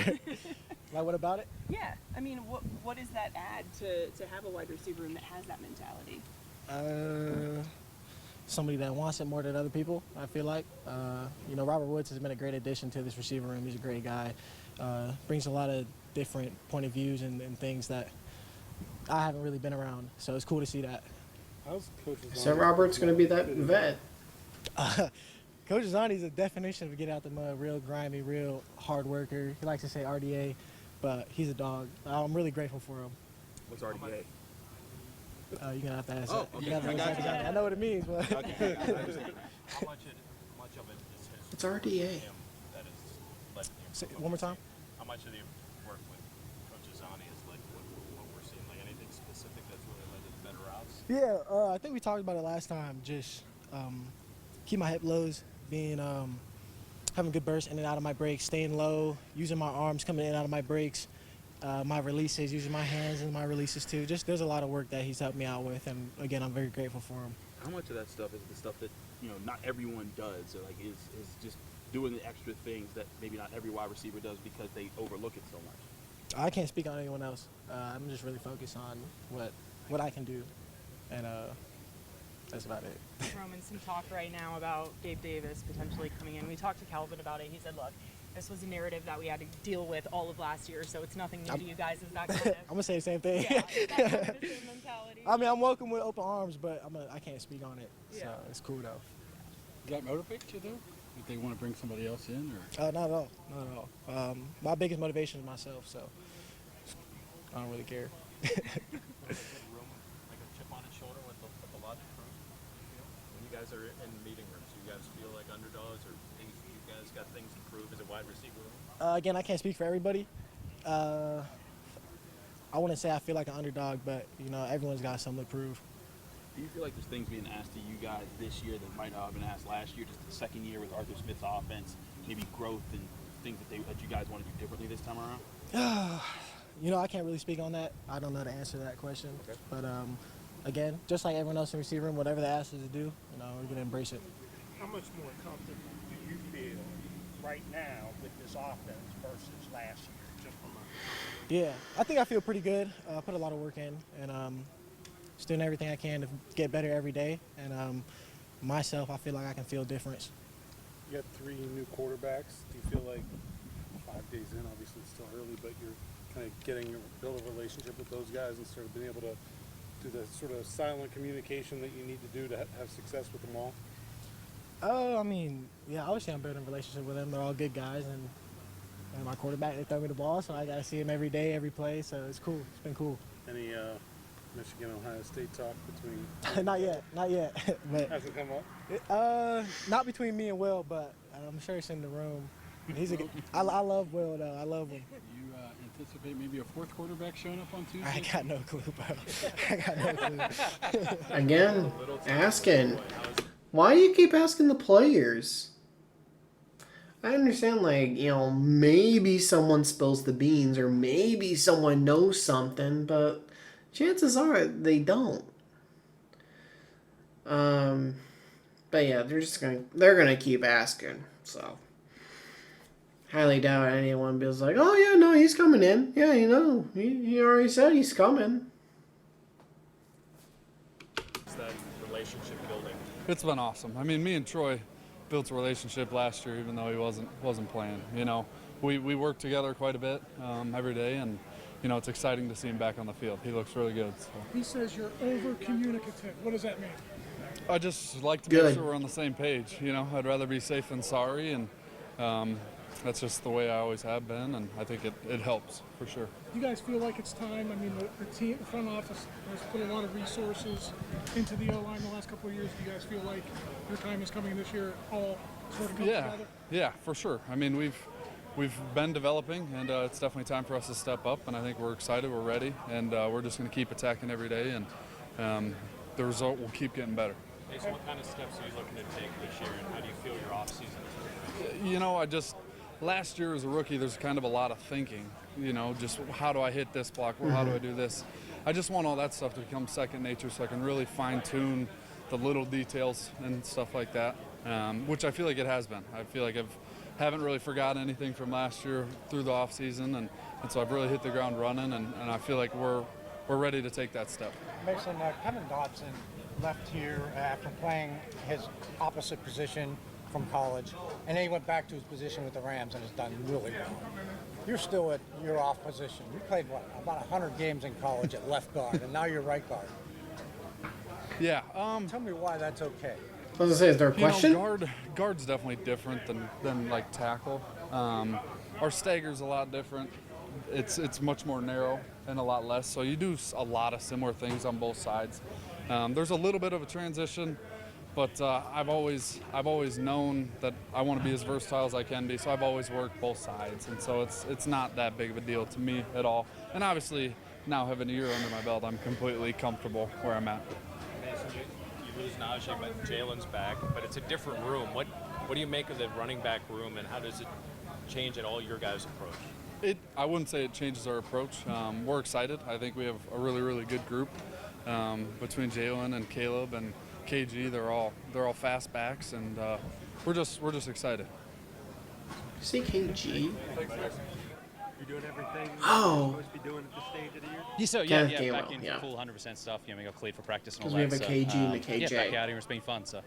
Like, what about it?
Yeah. I mean, what does that add to have a wide receiver room that has that mentality?
Somebody that wants it more than other people, I feel like. Robert Woods has been a great addition to this receiver room. He's a great guy. Brings a lot of different point of views and things that I haven't really been around. So it's cool to see that.
So Robert's going to be that vet.
Coach Zani's a definition of get out the mud, real grimy, real hard worker. He likes to say RDA, but he's a dog. I'm really grateful for him.
What's RDA?
You're going to have to ask
Oh, okay.
I know what it means, but...
How much of it is his
It's RDA.
that is letting you
Say, one more time?
How much of the work with Coach Zani is like what we're seeing? Like anything specific that's really led to better routes?
Yeah, I think we talked about it last time. Just keep my hip lows, being having good bursts in and out of my breaks, staying low, using my arms coming in and out of my breaks, my releases, using my hands in my releases too. Just there's a lot of work that he's helped me out with, and again, I'm very grateful for him.
How much of that stuff is the stuff that not everyone does, or like is just doing the extra things that maybe not every wide receiver does because they overlook it so much?
I can't speak on anyone else. I'm just really focused on what I can do, and that's about it.
Roman, some talk right now about Gabe Davis potentially coming in. We talked to Calvin about it. He said, look, this was a narrative that we had to deal with all of last year, so it's nothing new to you guys. Is that kind of...
I'm going to say the same thing.
Yeah, is that kind of the same mentality?
I mean, I'm welcome with open arms, but I can't speak on it, so it's cool, though.
Does that motivate you, though? If they want to bring somebody else in? Or?
Not at all. Not at all. My biggest motivation is myself, so I don't really care.
Like a chip on his shoulder with a lot to prove. When you guys are in meeting rooms, do you guys feel like underdogs, or things you guys got things to prove as a wide receiver?
Again, I can't speak for everybody. I wouldn't say I feel like an underdog, but everyone's got something to prove.
Do you feel like there's things being asked to you guys this year that might not have been asked last year, just the second year with Arthur Smith's offense, maybe growth and things that you guys want to do differently this time around?
I can't really speak on that. I don't know the answer to that question. Okay. But again, just like everyone else in the receiver room, whatever they ask us to do, we're going to embrace it.
How much more comfortable do you feel right now with this offense versus last year? Just from
Yeah, I think I feel pretty good. I put a lot of work in, and just doing everything I can to get better every day. And myself, I feel like I can feel a difference.
You got 3 new quarterbacks. Do you feel like 5 days in, obviously it's still early, but you're kind of build a relationship with those guys and sort of being able to do the sort of silent communication that you need to do to have success with them all?
I mean, yeah, obviously I'm building a relationship with them. They're all good guys, and my quarterback, they throw me the ball, so I got to see him every day, every play, so it's cool. It's been cool.
Any Michigan, Ohio State talk between?
Not yet. But
hasn't come up?
Not between me and Will, but I'm sure it's in the room. I love Will, though. I love him.
You anticipate maybe a 4th quarterback showing up on Tuesday?
I got no clue, bro. I got no clue.
Again, asking. Why do you keep asking the players? I understand, maybe someone spills the beans or maybe someone knows something, but chances are they don't. But yeah, they're gonna keep asking, so highly doubt anyone feels like, oh yeah, no, he's coming in. Yeah, he already said he's coming.
It's that relationship building.
It's been awesome. I mean, me and Troy built a relationship last year, even though he wasn't playing. We work together quite a bit every day, and it's exciting to see him back on the field. He looks really good. So.
He says you're over communicative. What does that mean?
I just like to make sure we're on the same page. I'd rather be safe than sorry, and that's just the way I always have been, and I think it helps for sure.
Do you guys feel like it's time? I mean, the team, the front office has put a lot of resources into the O-line the last couple of years. Do you guys feel like your time is coming this year, all sort of comes together?
Yeah, for sure. I mean, we've been developing, and it's definitely time for us to step up, and I think we're excited, we're ready, and we're just going to keep attacking every day, and the result will keep getting better.
Jason, what kind of steps are you looking to take this year, and how do you feel your off-season is?
Last year as a rookie, there's kind of a lot of thinking, just how do I hit this block, or how do I do this? I just want all that stuff to become second nature so I can really fine-tune the little details and stuff like that, which I feel like it has been. I feel like haven't really forgotten anything from last year through the offseason, and so I've really hit the ground running, and I feel like we're ready to take that step.
Mason, Kevin Dodson left here after playing his opposite position from college, and then he went back to his position with the Rams and has done really well. You're still at your off position. You played, about 100 games in college at left guard, and now you're right guard.
Yeah.
Tell me why that's okay.
I was gonna say, is there a question?
Guard's definitely different than tackle. Our stagger's a lot different. It's much more narrow and a lot less. So you do a lot of similar things on both sides. There's a little bit of a transition, but I've always known that I want to be as versatile as I can be. So I've always worked both sides, and so it's not that big of a deal to me at all. And obviously, now having a year under my belt, I'm completely comfortable where I'm at.
Mason, you lose Najee, but Jalen's back, but it's a different room. What do you make of the running back room, and how does it change at all your guys' approach?
I wouldn't say it changes our approach. We're excited. I think we have a really, really good group between Jalen and Caleb, and KG. They're all fast backs, and we're just excited.
Say KG.
You're doing everything
Oh.
you're supposed to be doing at this stage of the year?
Kenneth
back
Gainwell,
in
yeah.
full 100% stuff. We got cleared for practice and all
'Cause
that.
we have a KG and a KJ.
Yeah, back out here. It's been fun. So.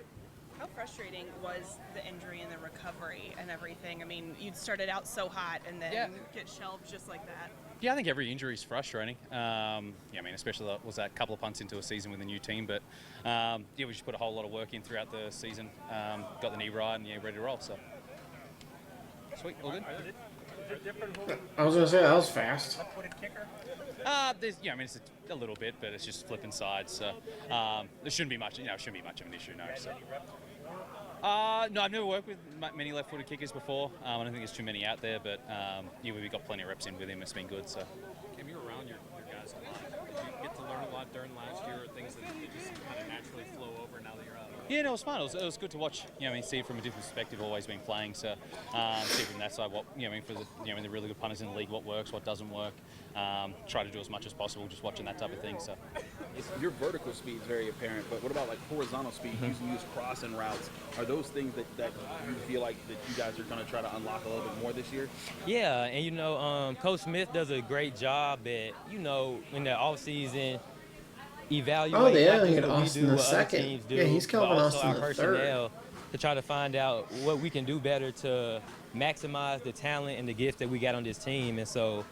How frustrating was the injury and the recovery and everything? I mean, you'd started out so hot and then get shelved just like that.
Yeah, I think every injury is frustrating. Especially was that couple of punts into a season with a new team. But we just put a whole lot of work in throughout the season. Got the knee right and ready to roll. So sweet, all good.
I was gonna say that was fast.
Left-footed kicker?
It's a little bit, but it's just flipping sides. So there shouldn't be much. Shouldn't be much of an issue. No. So. No, I've never worked with many left-footed kickers before. I don't think there's too many out there, but we've got plenty of reps in with him. It's been good. So.
Cam, you're around your guys a lot. Did you get to learn a lot during last year, or things that just kind of naturally flow over now that you're out?
Yeah, no, it was fun. It was good to watch. See it from a different perspective. Always been playing, so see from that side what for the the really good punters in the league, what works, what doesn't work. Try to do as much as possible, just watching that type of thing. So
Your vertical speed is very apparent, but what about like horizontal speed? You use crossing routes. Are those things that you feel like that you guys are going to try to unlock a little bit more this year?
Yeah, and Coach Smith does a great job at in the off season. Evaluate
Oh, yeah,
not
he
just
had
what we
Austin
do,
the
what other
second.
teams do,
Yeah, he's
but
Calvin
also
Austin
our
the third.
personnel to try to find out what we can do better to maximize the talent and the gift that we got on this team. And so,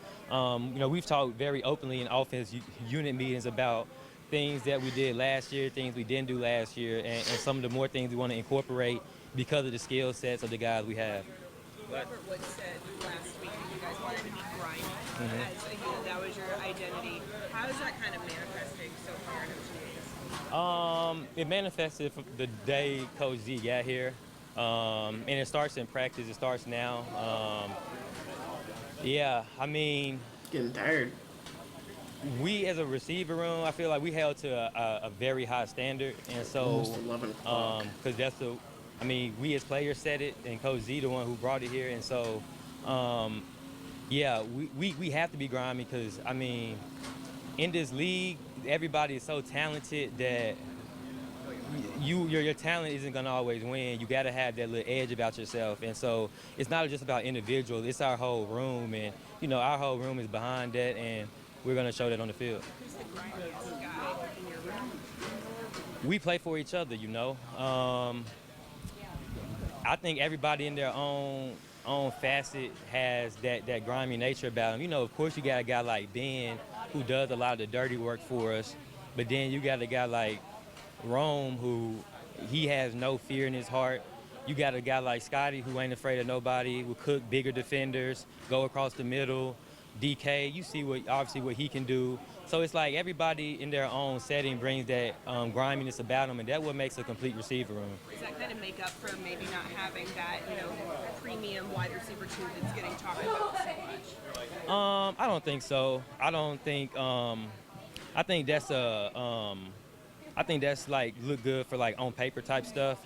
we've talked very openly in offense unit meetings about things that we did last year, things we didn't do last year, and some of the more things we want to incorporate because of the skill sets of the guys we have.
Robert Woods said last week that you guys wanted to be grimy, as that was your identity. How is that kind of manifesting so far in OTAs?
It manifested from the day Coach Z got here, and it starts in practice. It starts now.
Getting tired.
We as a receiver room, I feel like we held to a very high standard, and so
Almost 11 o'clock.
because we as players said it, and Coach Z the one who brought it here, and so we have to be grimy because in this league, everybody is so talented that your talent isn't gonna always win. You gotta have that little edge about yourself, and so it's not just about individuals. It's our whole room, and our whole room is behind that, and we're gonna show that on the field.
Who's the grimiest guy in your room?
We play for each other, I think everybody in their own facet has that grimy nature about them. Of course, you got a guy like Ben who does a lot of the dirty work for us, but then you got a guy like Rome who he has no fear in his heart. You got a guy like Scotty who ain't afraid of nobody, will cook bigger defenders, go across the middle. DK, you see what he can do. So it's like everybody in their own setting brings that griminess about them, and that's what makes a complete receiver room.
Does that kind of make up for maybe not having that, premium wide receiver two that's getting talked about so much?
I don't think so. I don't think. I think that's like look good for like on paper type stuff,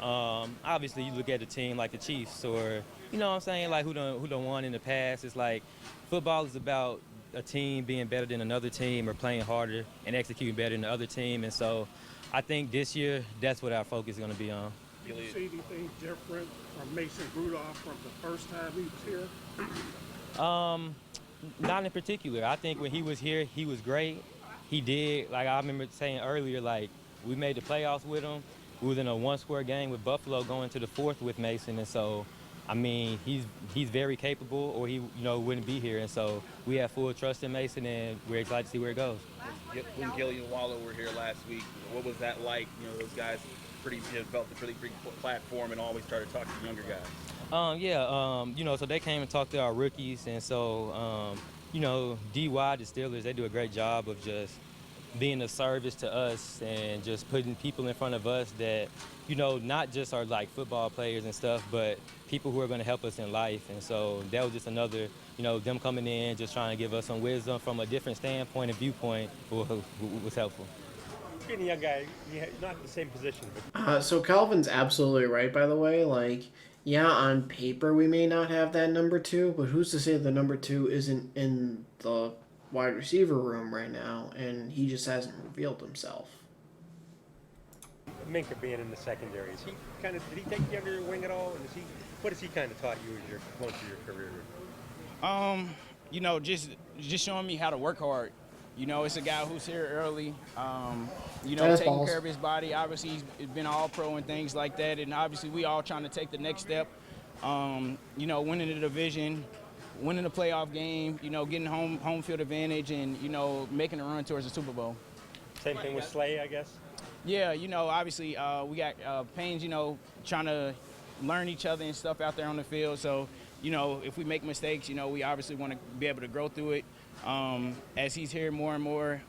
Obviously, you look at a team like the Chiefs, or like who done won in the past. It's like football is about a team being better than another team or playing harder and executing better than the other team. And so, I think this year that's what our focus is going to be on.
Did you see anything different from Mason Rudolph from the first time he was here?
Not in particular. I think when he was here, he was great. He did, like I remember saying earlier, like we made the playoffs with him. We was in a one-score game with Buffalo going to the fourth with Mason, and so, he's very capable, or he wouldn't be here, and so we have full trust in Mason, and we're excited to see where it goes.
When Gilly and Waller were here last week, what was that like? Those guys developed a pretty big platform and always started talking to younger guys.
So they came and talked to our rookies, and so, DY, the Steelers, they do a great job of just being a service to us and just putting people in front of us that, not just are like football players and stuff, but people who are going to help us in life. And so that was just another, them coming in, just trying to give us some wisdom from a different standpoint and viewpoint was helpful.
Being a young guy, not in the same position.
So Calvin's absolutely right, by the way. Like, yeah, on paper we may not have that number two, but who's to say the number two isn't in the wide receiver room right now, and he just hasn't revealed himself.
Minka being in the secondary, is he kind of, did he take you under your wing at all? And what has he kind of taught you as you're going through your career?
You know, just showing me how to work hard. You know, it's a guy who's here early. You know, taking care of his body. Obviously, he's been all pro and things like that. And obviously, we all trying to take the next step. You know, winning the division, winning the playoff game. You know, getting home field advantage, and you know, making a run towards the Super Bowl.
Same thing with Slay, I guess.
Yeah, you know, obviously we got Payne's, you know, trying to learn each other and stuff out there on the field. So, you know, if we make mistakes, you know, we obviously want to be able to grow through it as he's here more and more.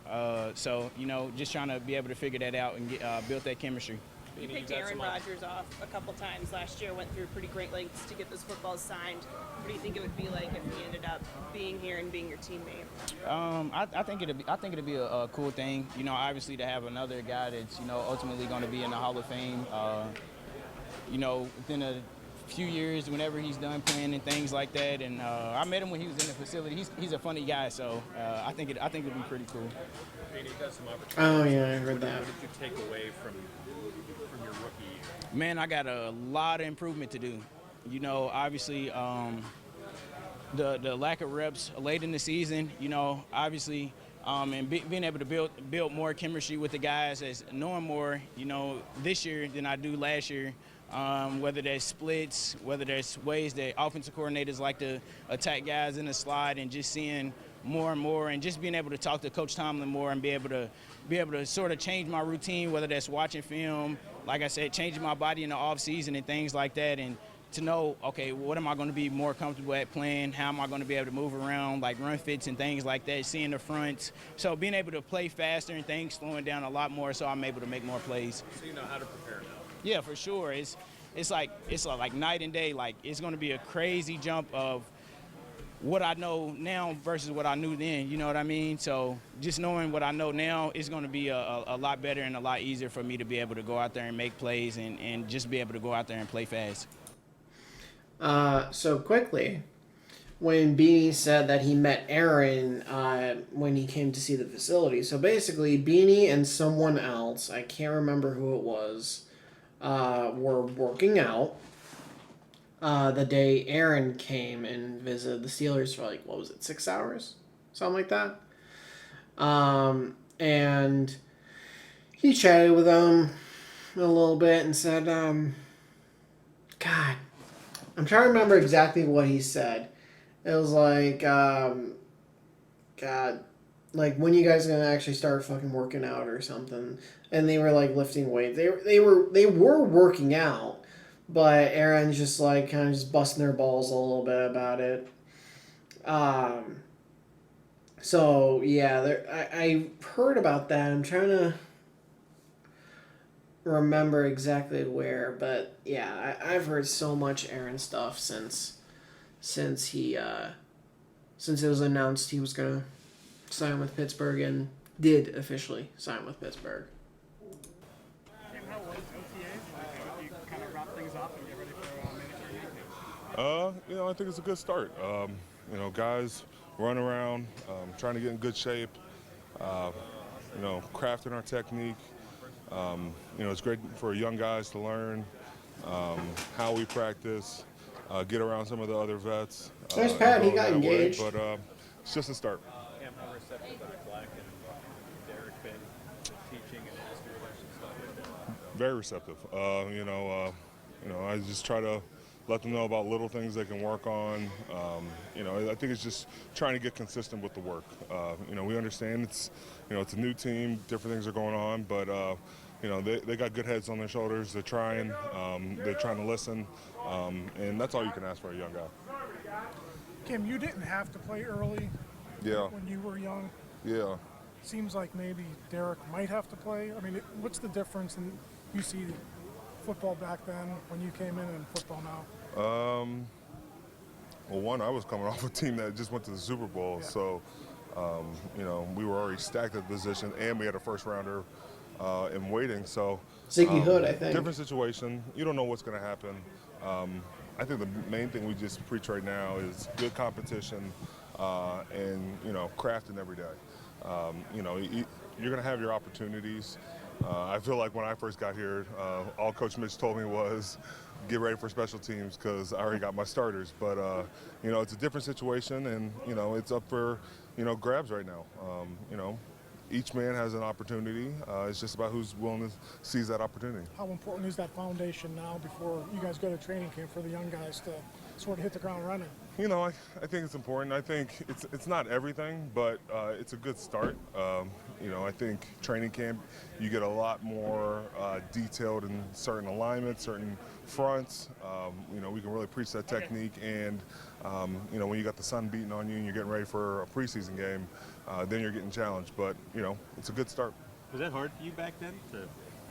So, you know, just trying to be able to figure that out and build that chemistry.
You picked Aaron Rodgers off a couple times last year, went through pretty great lengths to get those footballs signed. What do you think it would be like if he ended up being here and being your teammate?
I think it'd be a cool thing, you know, obviously to have another guy that's, you know, ultimately going to be in the Hall of Fame, you know, within a few years, whenever he's done playing and things like that. And I met him when he was in the facility. He's a funny guy, so I think it'd be pretty cool.
You got some opportunities.
Oh yeah, I heard that.
What did you take away from your rookie year?
Man, I got a lot of improvement to do. You know, obviously, the lack of reps late in the season, you know, obviously, and being able to build more chemistry with the guys, as knowing more, you know, this year than I do last year. Whether there's splits, whether there's ways that offensive coordinators like to attack guys in the slide, and just seeing more and more, and just being able to talk to Coach Tomlin more and be able to sort of change my routine, whether that's watching film, like I said, changing my body in the off season and things like that, and to know, okay, what am I going to be more comfortable at playing? How am I going to be able to move around, like run fits and things like that, seeing the fronts. So being able to play faster and things slowing down a lot more, so I'm able to make more plays.
So you know how to prepare now.
Yeah, for sure. It's like night and day. Like, it's going to be a crazy jump of what I know now versus what I knew then. You know what I mean? So just knowing what I know now is going to be a lot better and a lot easier for me to be able to go out there and make plays and just be able to go out there and play fast.
So quickly, when Beanie said that he met Aaron when he came to see the facility. So basically, Beanie and someone else, I can't remember who it was, were working out the day Aaron came and visited the Steelers for, like, what was it, 6 hours? Something like that. And he chatted with them a little bit and said, God, I'm trying to remember exactly what he said. It was like, God, like, when you guys gonna actually start fucking working out or something? And they were like lifting weights. They were working out, but Aaron's just like kind of just busting their balls a little bit about it. So yeah, I heard about that. I'm trying to remember exactly where, but yeah, I've heard so much Aaron stuff since it was announced he was gonna sign with Pittsburgh and did officially sign with Pittsburgh.
How was OTAs? You kind of wrap things up and get ready for mandatory
You know, I think it's a good start. You know, guys run around, trying to get in good shape. You know, crafting our technique. You know, it's great for young guys to learn how we practice, get around some of the other vets.
There's Pat, he got engaged.
But it's just a start.
Cam, how receptive have Black and Derek been teaching and asking questions stuff?
Very receptive. You know, I just try to let them know about little things they can work on. You know, I think it's just trying to get consistent with the work. You know, we understand it's a new team, different things are going on, but you know, they got good heads on their shoulders. They're trying to listen, and that's all you can ask for a young guy.
Kim, you didn't have to play early.
Yeah.
When you were young.
Yeah.
Seems like maybe Derek might have to play. I mean, what's the difference in you see football back then when you came in and football now?
Well, one, I was coming off a team that just went to the Super Bowl,
Yeah.
so you know, we were already stacked at the position, and we had a first rounder in waiting. So
Ziggy Hood, I think.
Different situation. You don't know what's going to happen. I think the main thing we just preach right now is good competition and, you know, crafting every day. You know, you're going to have your opportunities. I feel like when I first got here, all Coach Mitch told me was get ready for special teams because I already got my starters. But, it's a different situation, and, it's up for, grabs right now. Each man has an opportunity. It's just about who's willing to seize that opportunity.
How important is that foundation now before you guys go to training camp for the young guys to sort of hit the ground running?
I think it's important. I think it's not everything, but it's a good start. I think training camp, you get a lot more detailed in certain alignments, certain fronts. We can really preach that technique. And, when you got the sun beating on you and you're getting ready for a preseason game, then you're getting challenged. But, it's a good start.
Was that hard for you back then to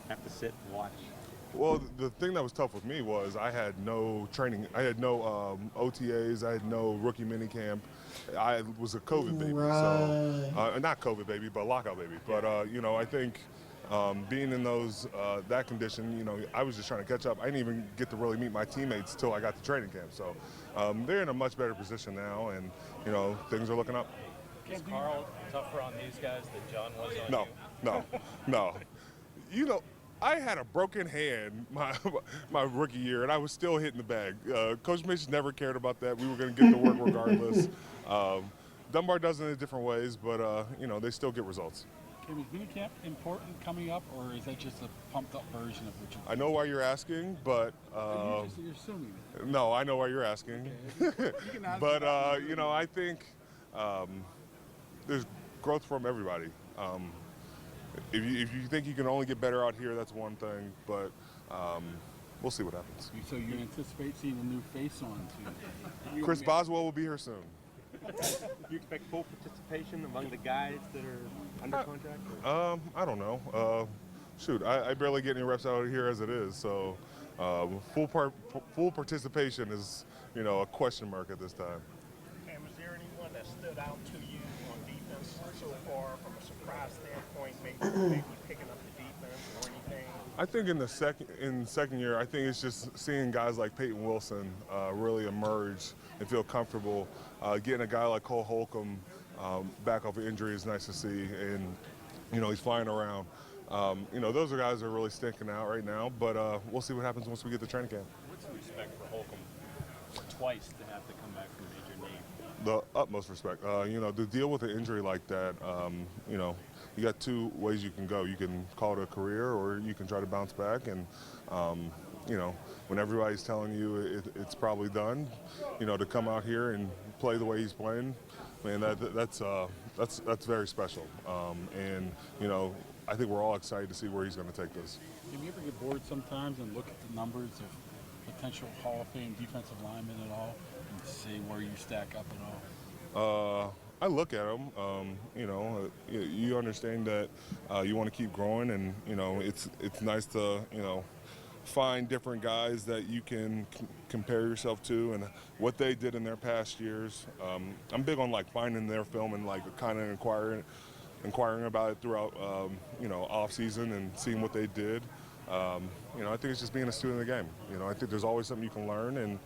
have to sit and watch?
Well, the thing that was tough with me was I had no training. I had no OTAs. I had no rookie minicamp. I was a COVID baby. So, not COVID baby, but lockout baby. But, I think being in that condition, I was just trying to catch up. I didn't even get to really meet my teammates till I got to training camp. So they're in a much better position now, and, things are looking up.
Is Carl tougher on these guys than John was on
No. I had a broken hand my rookie year, and I was still hitting the bag. Coach Mitch never cared about that. We were going to get to work regardless. Dunbar does it in different ways, but, they still get results.
Okay, is minicamp important coming up, or is that just a pumped-up version of what you
I know why you're asking, but...
you're assuming.
No, I know why you're asking.
Okay. You can ask
but, I think there's growth from everybody. If you think you can only get better out here, that's one thing, but we'll see what happens.
So you anticipate seeing a new face on too?
Chris Boswell will be here soon.
Do you expect full participation among the guys that are under contract?
I don't know. I barely get any reps out here as it is, so full participation is, a question mark at this time.
Cam, is there anyone that stood out to you on defense so far from a surprise standpoint, maybe picking up the defense or anything?
I think in second year, I think it's just seeing guys like Peyton Wilson really emerge and feel comfortable. Getting a guy like Cole Holcomb back off of injury is nice to see, and he's flying around. Those are guys that are really sticking out right now, but we'll see what happens once we get to training camp.
What's the respect for Holcomb twice to have to come back from a major knee?
The utmost respect. To deal with an injury like that, you got two ways you can go. You can call it a career, or you can try to bounce back. And when everybody's telling you it's probably done, to come out here and play the way he's playing, man, that's very special. I think we're all excited to see where he's going to take this.
Can you ever get bored sometimes and look at the numbers of potential Hall of Fame defensive linemen at all and see where you stack up at all?
I look at them. You understand that you want to keep growing, and it's nice to find different guys that you can compare yourself to and what they did in their past years. I'm big on finding their film and kind of inquiring about it throughout off season and seeing what they did. I think it's just being a student of the game. I think there's always something you can learn, and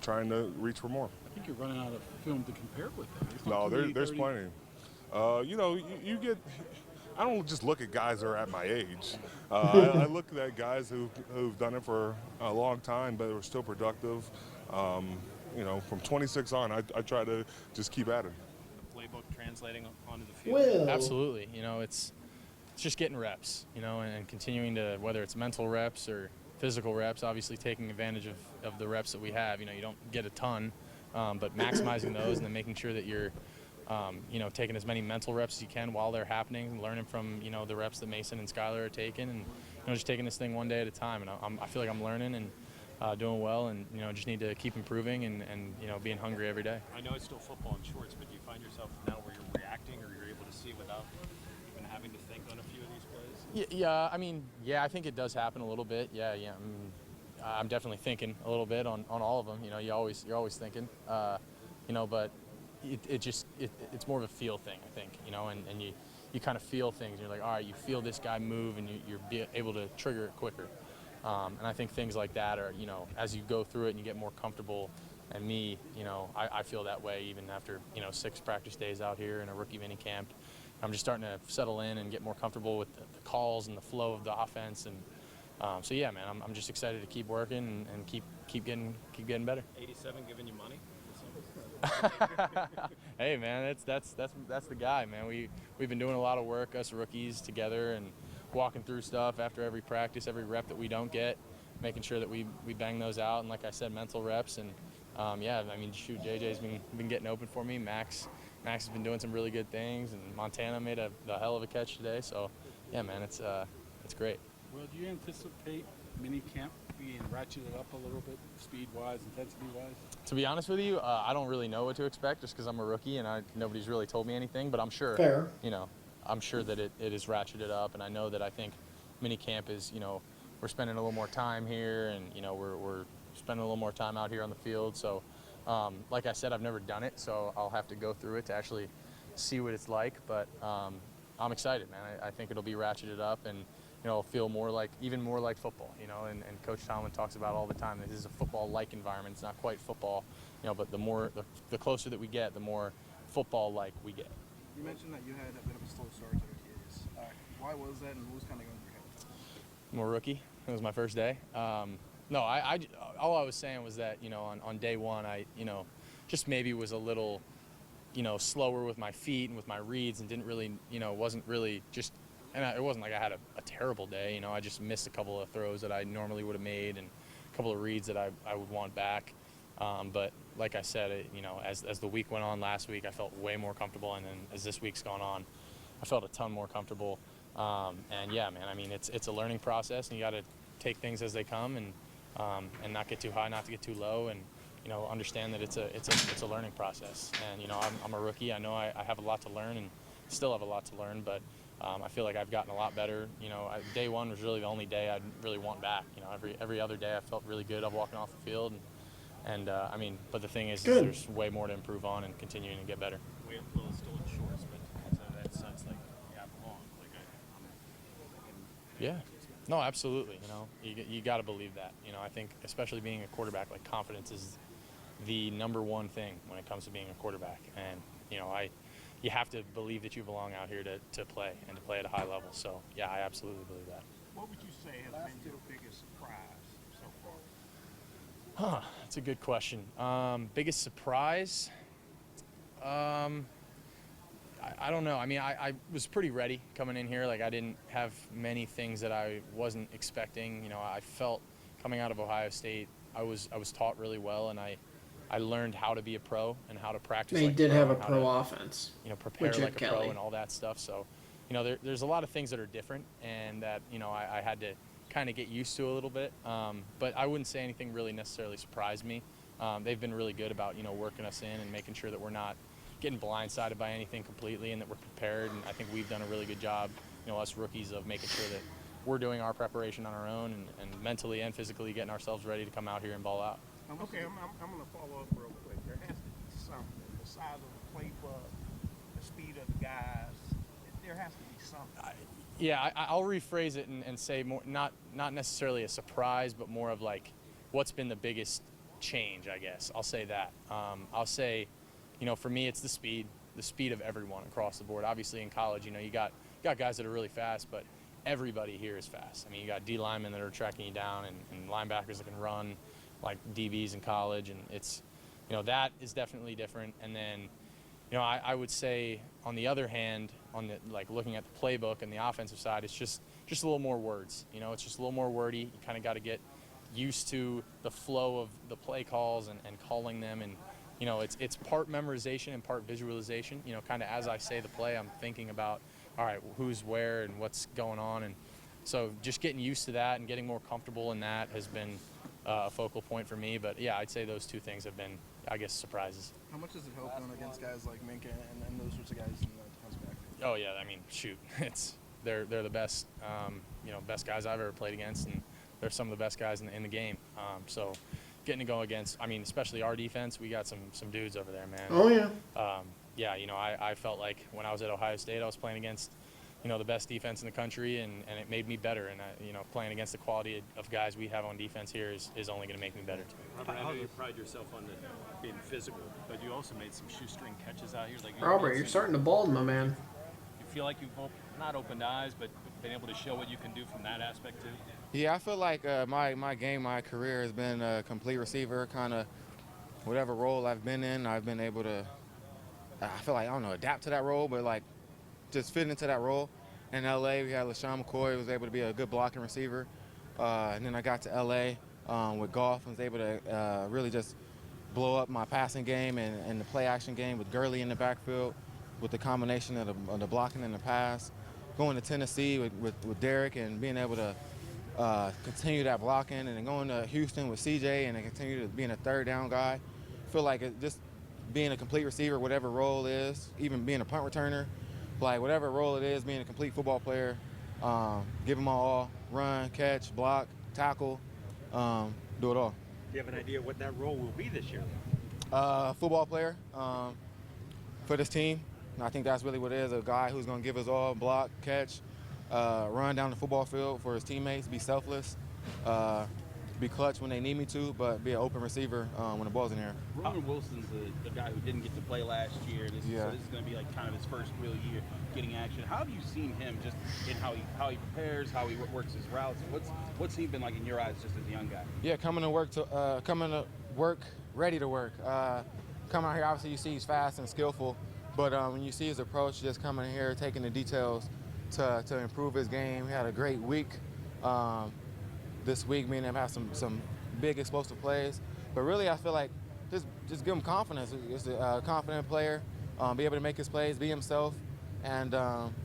trying to reach for more.
I think you're running out of film to compare with them.
No, there's plenty. You get. I don't just look at guys that are at my age. I look at guys who've done it for a long time, but are still productive. From 26 on, I try to just keep at it.
The playbook translating onto the field.
Absolutely. It's just getting reps, and continuing to, whether it's mental reps or physical reps, obviously taking advantage of the reps that we have. You don't get a ton, but maximizing those and then making sure that you're, taking as many mental reps as you can while they're happening, learning from, the reps that Mason and Skylar are taking, and, just taking this thing one day at a time. And I feel like I'm learning and doing well, and, just need to keep improving and being hungry every day.
I know it's still football and shorts, but do you find yourself now where you're reacting or you're able to see without even having to think on a few of these plays?
I think it does happen a little bit. I'm definitely thinking a little bit on all of them. You're always thinking, but it's more of a feel thing, I think, and you kind of feel things. You're like, all right, you feel this guy move, and you're able to trigger it quicker. And I think things like that are, as you go through it and you get more comfortable. And me, I feel that way even after 6 practice days out here in a rookie mini camp. I'm just starting to settle in and get more comfortable with the calls and the flow of the offense. And so yeah, man, I'm just excited to keep working and keep getting better.
87 giving you money?
Hey man, that's the guy, man. We've been doing a lot of work, us rookies together, and walking through stuff after every practice, every rep that we don't get, making sure that we bang those out. And like I said, mental reps. And yeah, I mean, shoot, JJ's been getting open for me. Max has been doing some really good things, and Montana made a hell of a catch today. So yeah, man, it's great.
Well, do you anticipate mini camp being ratcheted up a little bit, speed-wise, intensity-wise?
To be honest with you, I don't really know what to expect just because I'm a rookie and nobody's really told me anything. But I'm sure,
Fair.
I'm sure that it is ratcheted up, and I know that I think mini camp is, we're spending a little more time here, and we're spending a little more time out here on the field. So, like I said, I've never done it, so I'll have to go through it to actually see what it's like. But I'm excited, man. I think it'll be ratcheted up, and feel even more like football. And Coach Tomlin talks about all the time that this is a football-like environment. It's not quite football, but the closer that we get, the more football-like we get.
You mentioned that you had a bit of a slow start to the OTAs. Why was that, and what was kind of going through your head?
I'm a rookie. It was my first day. No, all I was saying was that, on day one, I, just maybe was a little, slower with my feet and with my reads, and didn't really, wasn't really just, and it wasn't like I had a terrible day. I just missed a couple of throws that I normally would have made, and a couple of reads that I would want back. But like I said, as the week went on last week, I felt way more comfortable, and then as this week's gone on, I felt a ton more comfortable. And yeah, man, I mean, it's a learning process, and you got to take things as they come, and not get too high, not to get too low, and understand that it's a learning process. And I'm a rookie. I know I have a lot to learn, and still have a lot to learn, but I feel like I've gotten a lot better. Day one was really the only day I'd really want back. Every other day I felt really good of walking off the field, and I mean, but the thing is there's way more to improve on and continuing to get better.
Well, it's still in shorts, but so that sounds like long.
Yeah. No, absolutely. You got to believe that. I think especially being a quarterback, like confidence is the number one thing when it comes to being a quarterback. And you have to believe that you belong out here to play and to play at a high level. So yeah, I absolutely believe that.
What would you say has been your biggest surprise so far?
That's a good question. Biggest surprise? I don't know. I mean, I was pretty ready coming in here. Like, I didn't have many things that I wasn't expecting. I felt coming out of Ohio State, I was taught really well, and I learned how to be a pro and how to practice.
They
like
did
a pro,
have a
and how
pro
to,
offense.
Prepare
with
like a
Chip
pro
Kelly.
and all that stuff. So, there's a lot of things that are different, and that I had to kind of get used to a little bit. But I wouldn't say anything really necessarily surprised me. They've been really good about working us in and making sure that we're not getting blindsided by anything completely, and that we're prepared. And I think we've done a really good job, us rookies, of making sure that we're doing our preparation on our own, and mentally and physically getting ourselves ready to come out here and ball out.
Okay, I'm going to follow up real quick. There has to be something. The size of the playbook, the speed of the guys. There has to be something.
Yeah, I'll rephrase it and say more, not necessarily a surprise, but more of like what's been the biggest change, I guess. I'll say that. I'll say, for me, it's the speed of everyone across the board. Obviously, in college, you got guys that are really fast, but everybody here is fast. I mean, you got D linemen that are tracking you down, and linebackers that can run like DBs in college, and it's, that is definitely different. And then, I would say, on the other hand, looking at the playbook and the offensive side, it's just a little more words. It's just a little more wordy. You kind of got to get used to the flow of the play calls and calling them, and it's part memorization and part visualization. Kind of as I say the play, I'm thinking about, all right, who's where and what's going on, and so just getting used to that and getting more comfortable in that has been a focal point for me. But yeah, I'd say those two things have been, I guess, surprises.
How much does it help going against guys like Minka and those sorts of guys in the defensive backfield?
Oh yeah, I mean, shoot, they're the best, best guys I've ever played against, and they're some of the best guys in the game. So getting to go against, I mean, especially our defense, we got some dudes over there, man.
Oh yeah.
Yeah, I felt like when I was at Ohio State, I was playing against, the best defense in the country, and it made me better. And playing against the quality of guys we have on defense here is only going to make me better.
Robert, I know you pride yourself on being physical, but you also made some shoestring catches out here.
Robert, you're starting to bald, my man.
You
feel like you've not opened eyes, but been able to show what you can do from that aspect too?
Yeah, I feel like my game, my career has been a complete receiver. Kind of whatever role I've been in, I've been able to. I feel like I don't know, adapt to that role, but like just fit into that role. In LA, we had LaShawn McCoy, who was able to be a good blocking receiver, and then I got to LA with golf and was able to really just blow up my passing game and the play action game with Gurley in the backfield, with the combination of the blocking and the pass. Going to Tennessee with Derek and being able to continue that blocking, and then going to Houston with CJ and then continue to being a third down guy. I feel like it just being a complete receiver, whatever role is, even being a punt returner, like whatever role it is, being a complete football player, give them all, run, catch, block, tackle, do it all.
Do you have an idea what that role will be this year?
Football player for this team. And I think that's really what it is, a guy who's going to give us all, block, catch, run down the football field for his teammates, be selfless, be clutch when they need me to, but be an open receiver when the ball's in the air.
Roman Wilson's the guy who didn't get to play last year. So this is going to be like kind of his first real year getting action. How have you seen him just in how he prepares, how he works his routes? What's he been like in your eyes just as a young guy?
Yeah, coming to work, ready to work. Coming out here, obviously you see he's fast and skillful, but when you see his approach, just coming in here, taking the details to improve his game. He had a great week. This week, me and him have some big explosive plays. But really, I feel like just give him confidence. He's a confident player, be able to make his plays, be himself, and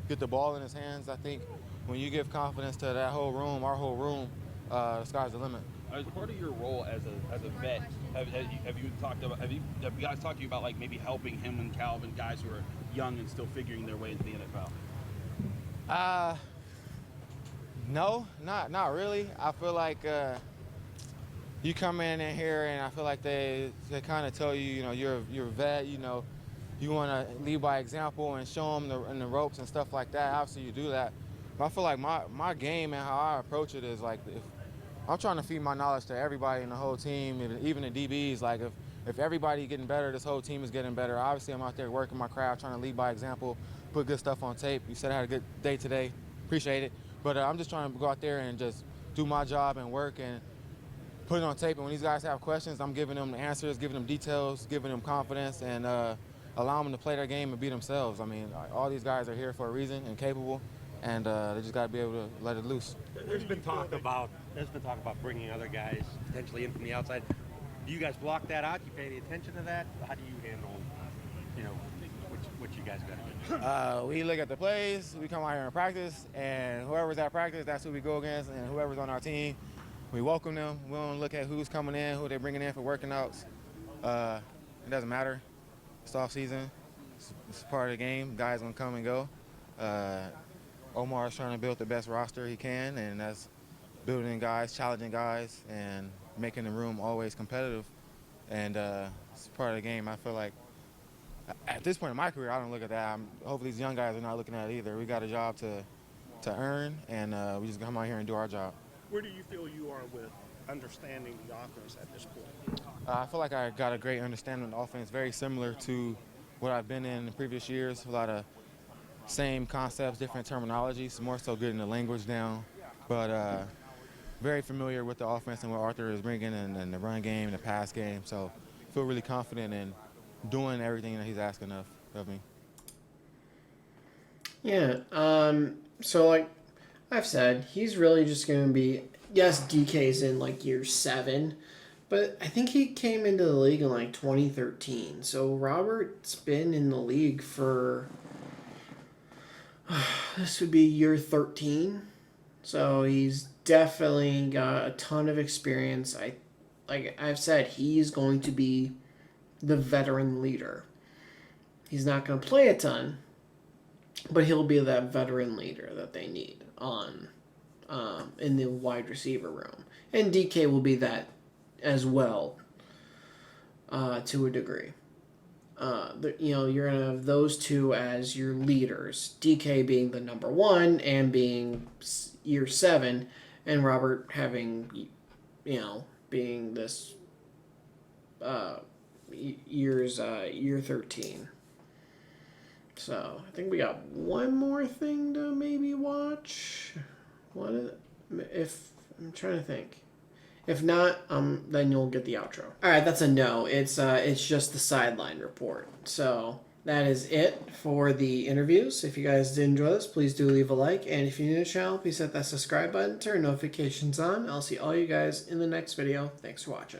get the ball in his hands. I think when you give confidence to that whole room, our whole room, the sky's the limit.
As part of your role as a vet, have you guys talked to you about like maybe helping him and Calvin, guys who are young and still figuring their way into the NFL?
No, not really. I feel like you come in here and I feel like they kind of tell you, you're a vet, you want to lead by example and show them the ropes and stuff like that. Obviously you do that. But I feel like my game and how I approach it is like, if I'm trying to feed my knowledge to everybody in the whole team, even the DBs. Like if everybody getting better, this whole team is getting better. Obviously I'm out there working my craft, trying to lead by example, put good stuff on tape. You said I had a good day today. Appreciate it. But I'm just trying to go out there and just do my job and work and put it on tape. And when these guys have questions, I'm giving them the answers, giving them details, giving them confidence, and allowing them to play their game and be themselves. I mean, all these guys are here for a reason and capable, and they just got to be able to let it loose.
There's been talk about bringing other guys potentially in from the outside. Do you guys block that out? Do you pay any attention to that? How do you handle, what you guys got to do?
We look at the plays, we come out here and practice, and whoever's at practice, that's who we go against, and whoever's on our team, we welcome them. We don't look at who's coming in, who they're bringing in for working outs. It doesn't matter. It's off season. It's part of the game. Guys gonna come and go. Omar's trying to build the best roster he can, and that's building guys, challenging guys, and making the room always competitive. And it's part of the game. I feel like at this point in my career, I don't look at that. Hopefully these young guys are not looking at it either. We got a job to earn, and we just come out here and do our job.
Where do you feel you are with understanding the offense at this point?
I feel like I got a great understanding of the offense, very similar to what I've been in previous years. A lot of same concepts, different terminologies, more so getting the language down. But very familiar with the offense and what Arthur is bringing, and the run game, the pass game. So I feel really confident in doing everything that he's asking of me.
Yeah, so like I've said, he's really just going to be, yes, DK's in like year 7, but I think he came into the league in like 2013. So Robert's been in the league for, this would be year 13. So he's definitely got a ton of experience. Like I've said, he's going to be the veteran leader. He's not going to play a ton, but he'll be that veteran leader that they need in the wide receiver room. And DK will be that as well, to a degree. You're going to have those two as your leaders. DK being the number 1 and being year 7, and Robert having, being this year 13. So I think we got one more thing to maybe watch. If I'm trying to think. If not, then you'll get the outro. All right, that's a no. It's just the sideline report. So that is it for the interviews. If you guys did enjoy this, please do leave a like. And if you're new to the channel, please hit that subscribe button, turn notifications on. I'll see all you guys in the next video. Thanks for watching.